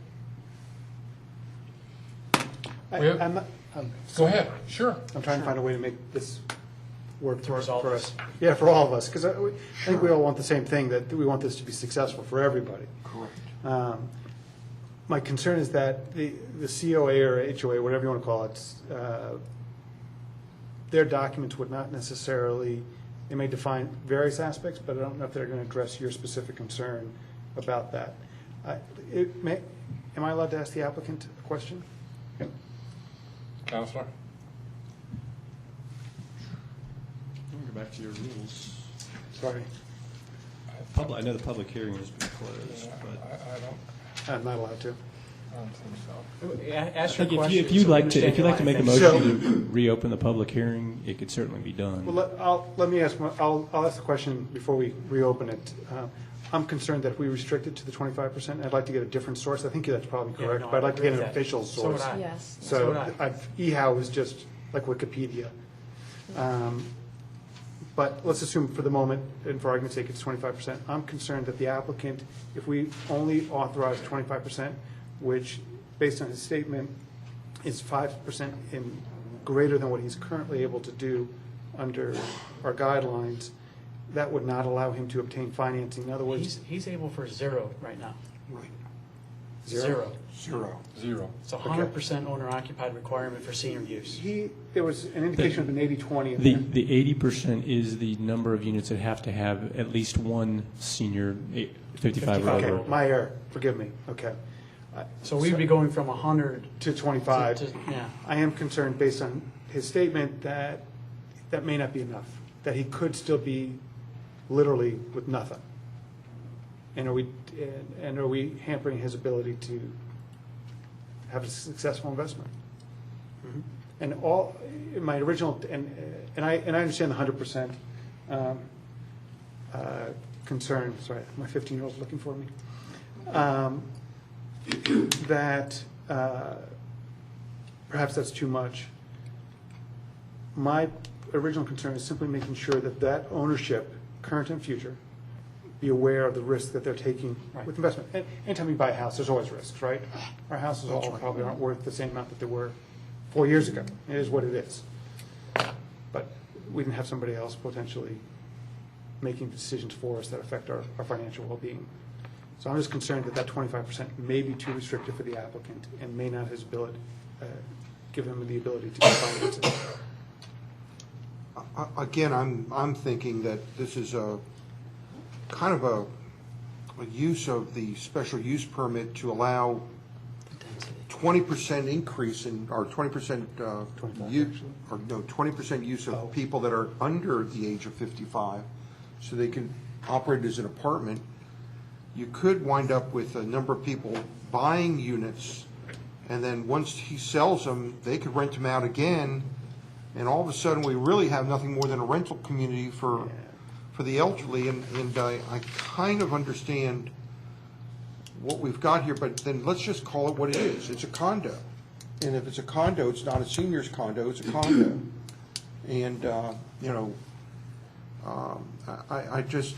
We have- I'm Go ahead. Sure. trying to find a way to make this work To resolve for this. us. Yeah, for all of us, because I think we all want the same thing, that we want this to be successful for everybody. Correct. My concern is that the COA or HOA, whatever you want to call it, their documents would not necessarily, they may define various aspects, but I don't know if they're going to address your specific concern about that. Am I allowed to ask the applicant a question? Counselor? Go back to your rules. Sorry. I know the public hearing has been closed, but I don't. I'm not allowed to. Ask your If question. you'd so we like to, if understand you'd like to why make a things- motion to reopen the public hearing, it could certainly be done. Well, let me ask, I'll ask the question before we reopen it. I'm concerned that if we restrict it to the 25%, I'd like to get a different source. I think that's probably Yeah, correct, no, but I'd like to I get agree an with that. official So would source. I. Yes. So would So I. eHow is just like Wikipedia. But let's assume for the moment, and for argument's sake, it's 25%. I'm concerned that the applicant, if we only authorize 25%, which, based on his statement, is 5% in greater than what he's currently able to do under our guidelines, that would not allow him to obtain financing. In other words, He's able for zero right now. Right. Zero. Zero. It's a 100% owner-occupied requirement for senior use. there was an indication of an 80-20 in The, there. the 80% is the number of units that have to have at least one senior 55 or Okay, over. my error, forgive me, okay. So we'd be going from 100 To 25. to, yeah. I am concerned, based on his statement, that that may not be enough, that he could still be literally with nothing. And are we hampering his ability to have a successful investment? And all, in my original, and I understand the 100% concern, sorry, my 15-year-old's looking for me, that perhaps that's too much. My original concern is simply making sure that that ownership, current and future, be aware of the risk that they're taking Right. with investment. And anytime you buy a house, there's always risks, right? Our houses all probably aren't worth the same amount that they were 4 years ago. It is what it is. But we can have somebody else potentially making decisions for us that affect our financial well-being. So I'm just concerned that that 25% may be too restrictive for the applicant and may not give him the ability to finance it. Again, I'm thinking that this is a kind of a use of the special use permit to allow 20% increase in, or 20% use, or no, 20% use of people that are under the age of 55, so they can operate as an apartment. You could wind up with a number of people buying units, and then once he sells them, they could rent them out again, and all of a sudden, we really have nothing more than a rental community for the elderly, and I kind of understand what we've got here, but then let's just call it what it is. It's a condo. And if it's a condo, it's not a senior's condo, it's a condo. And, I just,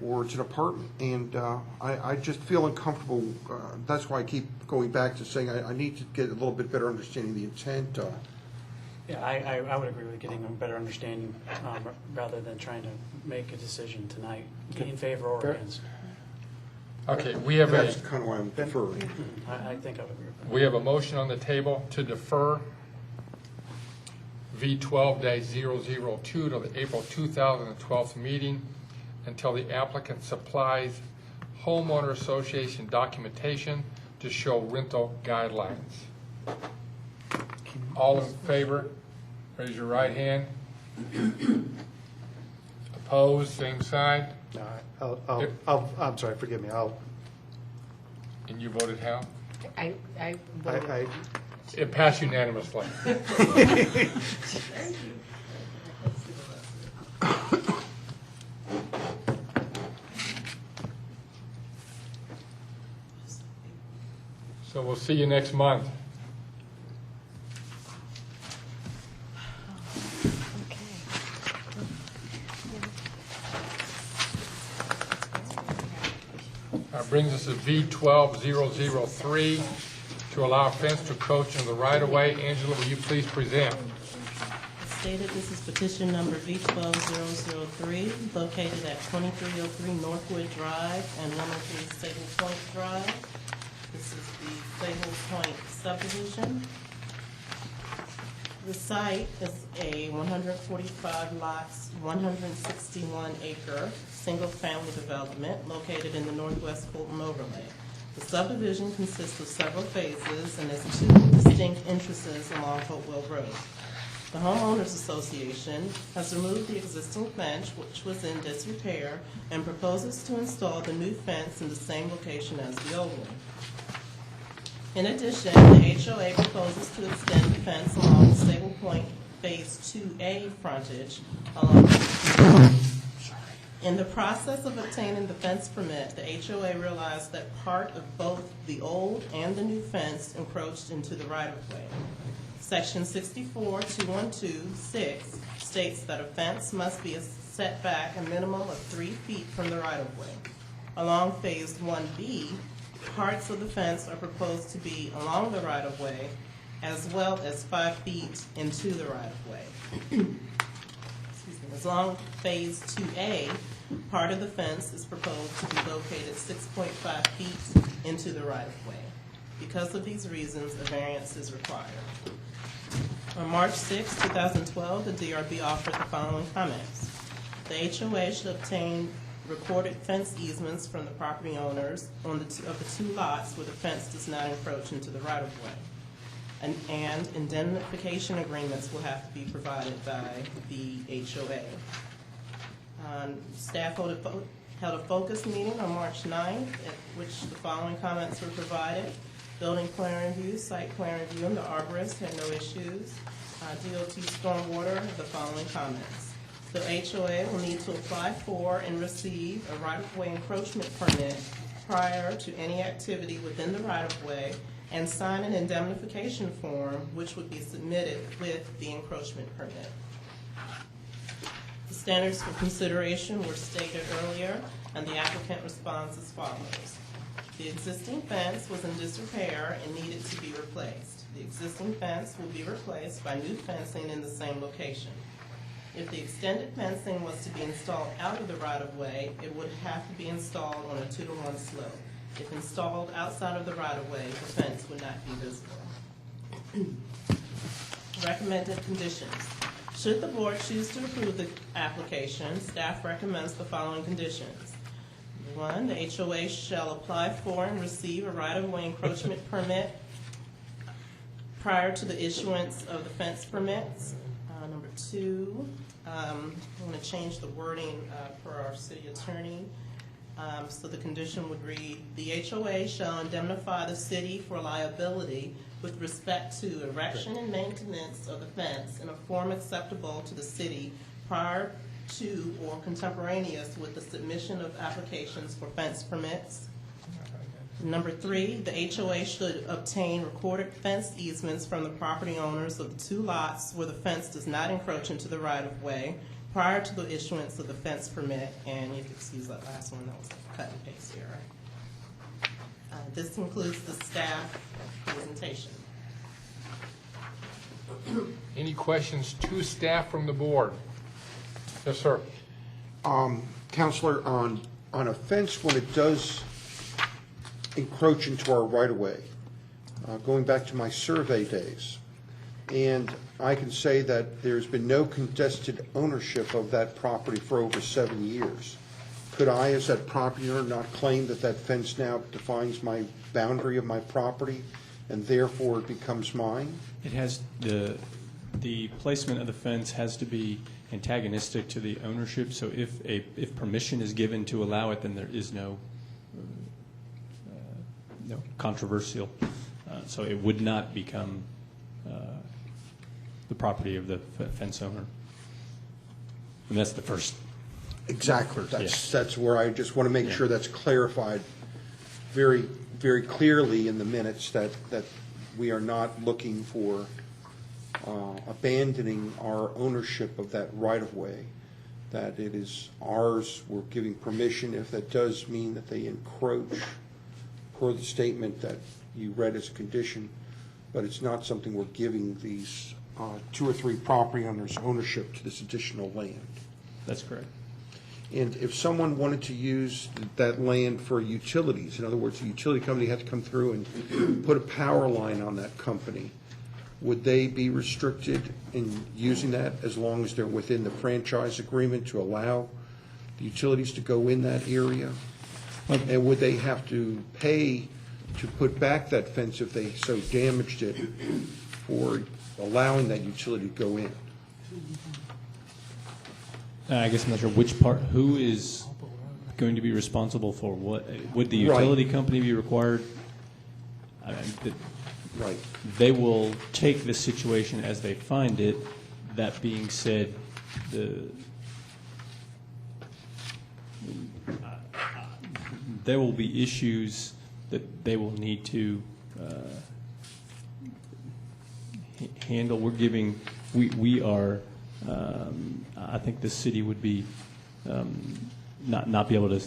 or it's an apartment. And I just feel uncomfortable. That's why I keep going back to saying I need to get a little bit better understanding of the intent. Yeah, I would agree with getting a better understanding rather than trying to make a decision tonight in favor or Fair. against. Okay, we have That's a, kind of why I'm deferring. I think I would agree with that. we have a motion on the table to defer V12-002 to the April 2012 meeting until the applicant supplies homeowner association documentation to show rental guidelines. All in favor, raise your right hand. Opposed, same sign. No, I'm sorry, forgive me. And you voted how? I voted. It passed unanimously. So we'll see you next month. Brings us to V12-003 to allow fence to encroach in the right-of-way. Angela, will you please present? As stated, this is petition number V12003, located at 2303 Northwood Drive and 103 Sable Point Drive. This is the Sable Point subdivision. The site is a 145 lots, 161 acre, single-family development located in the Northwest Fulton overlay. The subdivision consists of several phases and has two distinct entrances along Hopewell Road. The Homeowners Association has removed the existing fence, which was in disrepair, and proposes to install the new fence in the same location as the old one. In addition, the HOA proposes to extend the fence along the Stable Point Phase 2A frontage along. In the process of obtaining the fence permit, the HOA realized that part of both the old and the new fence encroached into the right-of-way. Section 64-212-6 states that a fence must be set back a minimum of 3 feet from the right-of-way. Along Phase 1B, parts of the fence are proposed to be along the right-of-way as well as 5 feet into the right-of-way. As long Phase 2A, part of the fence is proposed to be located 6.5 feet into the right-of-way. Because of these reasons, a variance is required. On March 6, 2012, the DRB offered the following comments. The HOA should obtain recorded fence easements from the property owners of the two lots where the fence does not encroach into the right-of-way. And indemnification agreements will have to be provided by the HOA. Staff held a focus meeting on March 9th, at which the following comments were provided. Building plan review, site plan review, and the arborist had no issues. DOT stormwater, the following comments. The HOA will need to apply for and receive a right-of-way encroachment permit prior to any activity within the right-of-way and sign an indemnification form which would be submitted with the encroachment permit. The standards for consideration were stated earlier, and the applicant responds as follows. The existing fence was in disrepair and needed to be replaced. The existing fence will be replaced by new fencing in the same location. If the extended fencing was to be installed out of the right-of-way, it would have to be installed on a 2-to-1 slope. If installed outside of the right-of-way, the fence would not be visible. Recommended conditions. Should the board choose to approve the application, staff recommends the following conditions. 1, the HOA shall apply for and receive a right-of-way encroachment permit prior to the issuance of the fence permits. Number 2, I want to change the wording for our city attorney. So the condition would read, the HOA shall indemnify the city for liability with respect to erection and maintenance of the fence in a form acceptable to the city prior to or contemporaneous with the submission of applications for fence permits. Number 3, the HOA should obtain recorded fence easements from the property owners of the two lots where the fence does not encroach into the right-of-way prior to the issuance of the fence permit. And you can excuse that last one, that was a cut and paste here. This concludes the staff presentation. Any questions to staff from the board? Yes, sir. Counselor, on a fence, when it does encroach into our right-of-way, going back to my survey days, and I can say that there's been no contested ownership of that property for over 7 years. Could I, as that property owner, not claim that that fence now defines my boundary of my property, and therefore it becomes mine? It has, the placement of the fence has to be antagonistic to the ownership, so if permission is given to allow it, then there is no controversial. So it would not become the property of the fence owner. And that's the first. Exactly. That's where I just want to make sure that's clarified very, very clearly in the minutes, that we are not looking for abandoning our ownership of that right-of-way, that it is ours. We're giving permission if that does mean that they encroach per the statement that you read as a condition, but it's not something we're giving these 2 or 3 property owners ownership to this additional land. That's correct. And if someone wanted to use that land for utilities, in other words, the utility company had to come through and put a power line on that company, would they be restricted in using that as long as they're within the franchise agreement to allow the utilities to go in that area? And would they have to pay to put back that fence if they so damaged it for allowing that utility to go in? I guess I'm not sure which part, who is going to be responsible for what? Would the Right. utility company be required? Right. They will take the situation as they find it. That being said, there will be issues that they will need to handle. We are, I think the city would be, not be able to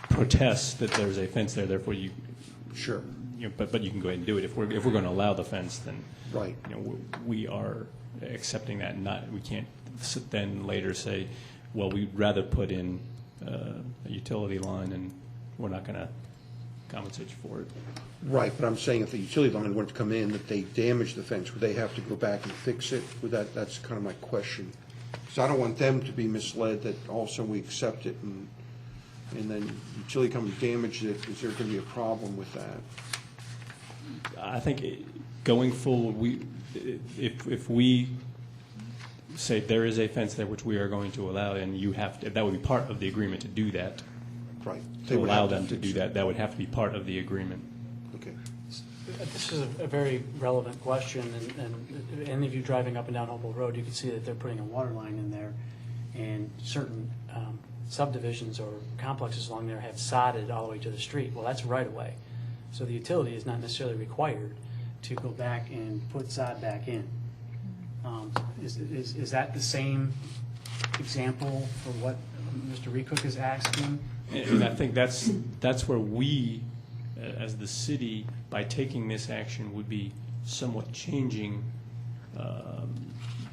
protest that there's a fence there, therefore you. Sure. But you can go ahead and do it. If we're going to allow the fence, then Right. We are accepting that. We can't then later say, well, we'd rather put in a utility line and we're not going to compensate you for it. Right, but I'm saying if the utility line were to come in, that they damage the fence, would they have to go back and fix it? That's kind of my question. Because I don't want them to be misled that all of a sudden we accept it and then utility company damaged it. Is there going to be a problem with that? I think going forward, if we say there is a fence there which we are going to allow, and you have to, that would be part of the agreement to do that. Right. To allow them to do that, that would have to be part of the agreement. Okay. This is a very relevant question, and any of you driving up and down Hopewell Road, you can see that they're putting a water line in there, and certain subdivisions or complexes along there have sodded all the way to the street. Well, that's right away. So the utility is not necessarily required to go back and put sod back in. Is that the same example for what Mr. Recook is asking? And I think that's where we, as the city, by taking this action, would be somewhat changing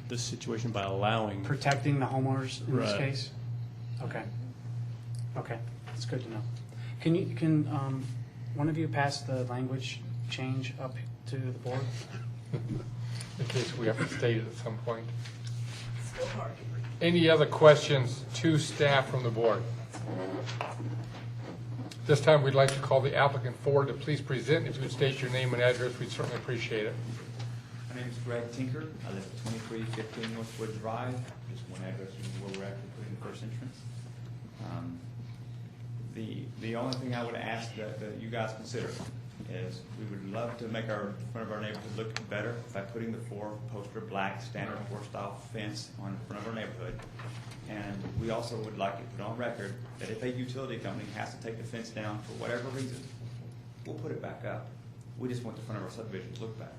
the situation by allowing. Protecting the homeowners in this Right. case? Okay. Okay, that's good to know. Can one of you pass the language change up to the board? In case we have to state it at some point. Any other questions to staff from the board? This time, we'd like to call the applicant forward to please present. If you would state your name and address, we'd certainly appreciate it. My name is Greg Tinker. I live at 2315 Northwood Drive. Just one address is where we're actually putting the first entrance. The only thing I would ask that you guys consider is we would love to make our front of our neighborhood look better by putting the 4-poster black standard 4-style fence on front of our neighborhood. And we also would like to put on record that if a utility company has to take the fence down for whatever reason, we'll put it back up. We just want the front of our subdivision to look better.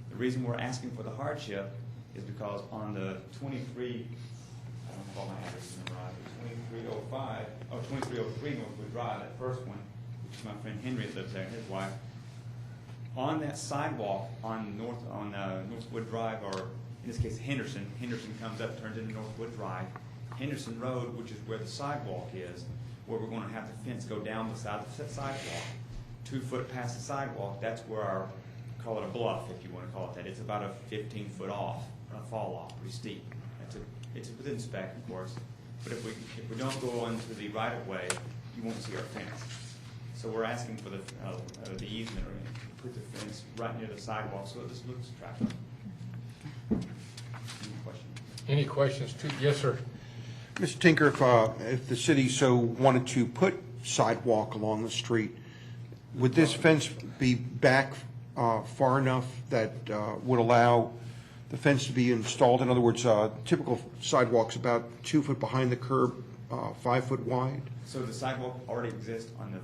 The reason we're asking for the hardship is because on the 23, I don't have all my addresses memorized, 2303 Northwood Drive, that first one, which my friend Henry lives there and his wife, on that sidewalk on Northwood Drive, or in this case Henderson comes up, turns into Northwood Drive, Henderson Road, which is where the sidewalk is, where we're going to have the fence go down beside the sidewalk, 2 foot past the sidewalk. That's where our, call it a bluff if you want to call it that. It's about a 15-foot off, a fall off, pretty steep. It's within spec, of course. But if we don't go onto the right of way, you won't see our fence. So we're asking for the easement or to put the fence right near the sidewalk so this looks attractive. Any questions? Any questions? Yes, sir. Mr. Tinker, if the city so wanted to put sidewalk along the street, would this fence be back far enough that would allow the fence to be installed? In other words, typical sidewalk's about 2 foot behind the curb, 5 foot wide. So the sidewalk already exists on the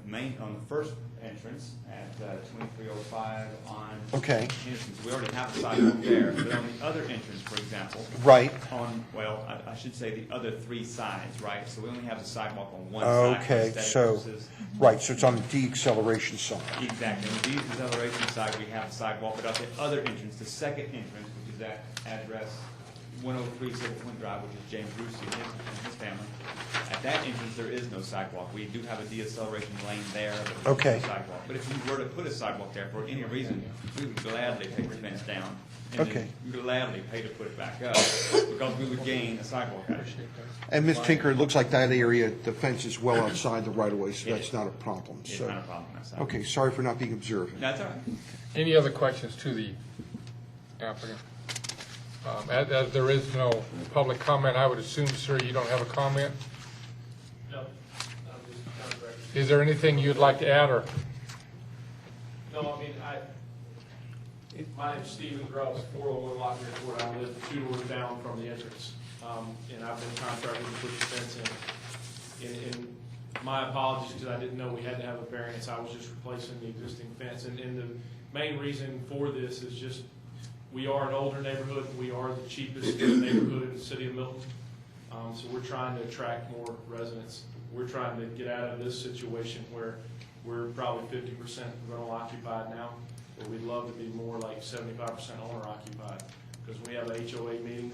first entrance at 2305 on Okay. Henderson. So we already have a sidewalk there. But on the other entrance, for example, Right. I should say the other 3 sides, right? So we only have the sidewalk on one side. Okay, for aesthetic so, purposes. right, so it's on the deceleration side. Exactly. On the deceleration side, we have a sidewalk, but at the other entrance, the second entrance, which is at address 103 Silver Point Drive, which is James Brucey and his family. At that entrance, there is no sidewalk. We do have a deceleration lane there, but there's Okay. no sidewalk. But if we were to put a sidewalk there for any reason, we would gladly take the fence down. And Okay. then we would gladly pay to put it back up because we would gain a sidewalk out of it. And Ms. Tinker, it looks like that area, the fence is well outside the right of way, so It that's is. not a problem. It's So, not a problem on that side. okay, sorry for not being observant. That's all right. Any other questions to the applicant? As there is no public comment, I would assume, sir, you don't have a comment? No, I'm just correct. Is there anything you'd like to add, or? No, I mean, my name's Stephen Grubbs, 401 Lockyer Court. I live 2 doors down from the entrance. And I've been contracted to put the fence in. And my apologies, because I didn't know we had to have a variance. I was just replacing the existing fence. And the main reason for this is just, we are an older neighborhood. We are the cheapest neighborhood in the city of Milton. So we're trying to attract more residents. We're trying to get out of this situation where we're probably 50% rental occupied now, but we'd love to be more like 75% owner occupied. Because when we have a HOA meeting,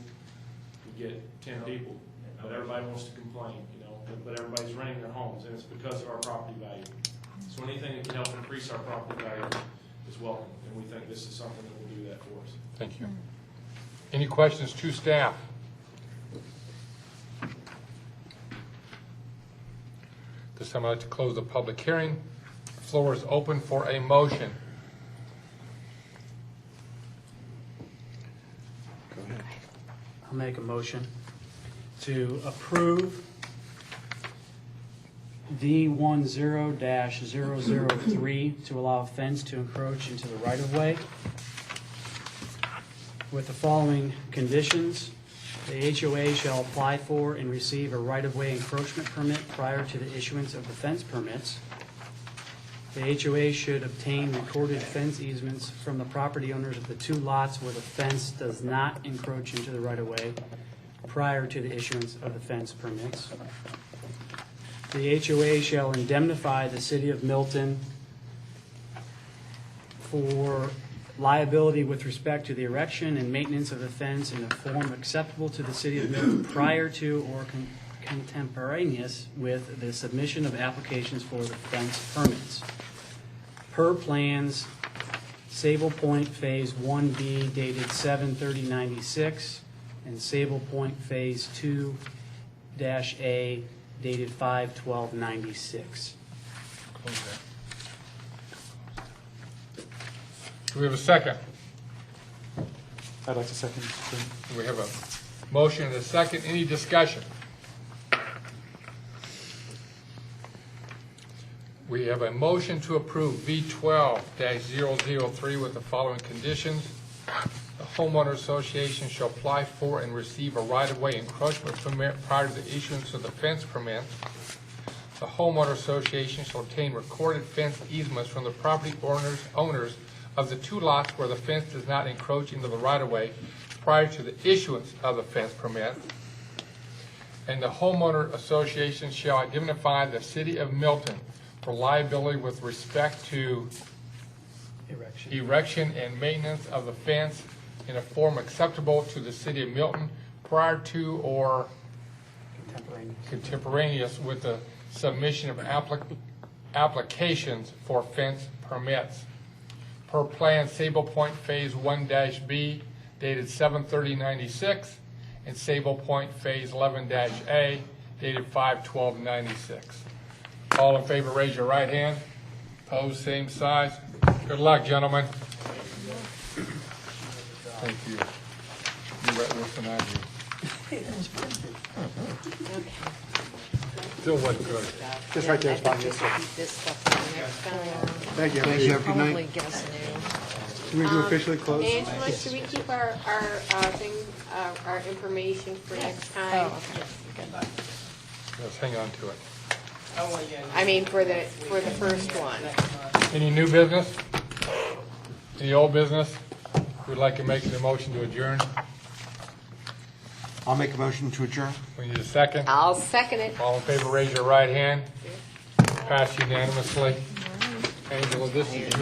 we get 10 people, but everybody wants to complain, you know, but everybody's renting their homes, and it's because of our property value. So anything that can help increase our property value is welcome, and we think this is something that will do that for us. Thank you. Any questions to staff? Does someone like to close the public hearing? The floor is open for a motion. I'll make a motion to approve D10-003 to allow a fence to encroach into the right-of-way with the following conditions. The HOA shall apply for and receive a right-of-way encroachment permit prior to the issuance of the fence permits. The HOA should obtain recorded fence easements from the property owners of the 2 lots where the fence does not encroach into the right-of-way prior to the issuance of the fence permits. The HOA shall indemnify the city of Milton for liability with respect to the erection and maintenance of the fence in a form acceptable to the city of Milton prior to or contemporaneous with the submission of applications for the fence permits. Per plans, Sable Point Phase 1B dated 7/30/96 and Sable Point Phase 2-A dated 5/12/96. Do we have a second? I'd like to second, Mr. Chairman. We have a motion and a second. Any discussion? We have a motion to approve V12-003 with the following conditions. The homeowner association shall apply for and receive a right-of-way encroachment permit prior to the issuance of the fence permit. The homeowner association shall obtain recorded fence easements from the property owners of the 2 lots where the fence does not encroach into the right-of-way prior to the issuance of the fence permit. And the homeowner association shall indemnify the city of Milton for liability with respect to erection and maintenance of the fence in a form acceptable to the city of Milton prior to or contemporaneous with the submission of applications for fence permits. Per plan, Sable Point Phase 1-B dated 7/30/96 and Sable Point Phase 11-A dated 5/12/96. All in favor, raise your right hand. Opposed, same size. Good luck, gentlemen. Thank you. You read this and I do. Still wasn't good. Just right there, Bob. Just keep this stuff for the next time. Thank you. Thank you. Have a good Probably night. get us new. Can we do officially close? Angela, should we keep our information for next time? Oh, okay. Good. Let's hang on to it. I mean, for the first one. Any new business? Any old business? We'd like to make the motion to adjourn. I'll make a motion to adjourn. We need a second. I'll second it. All in favor, raise your right hand. Pass unanimously. Angela, this is yours.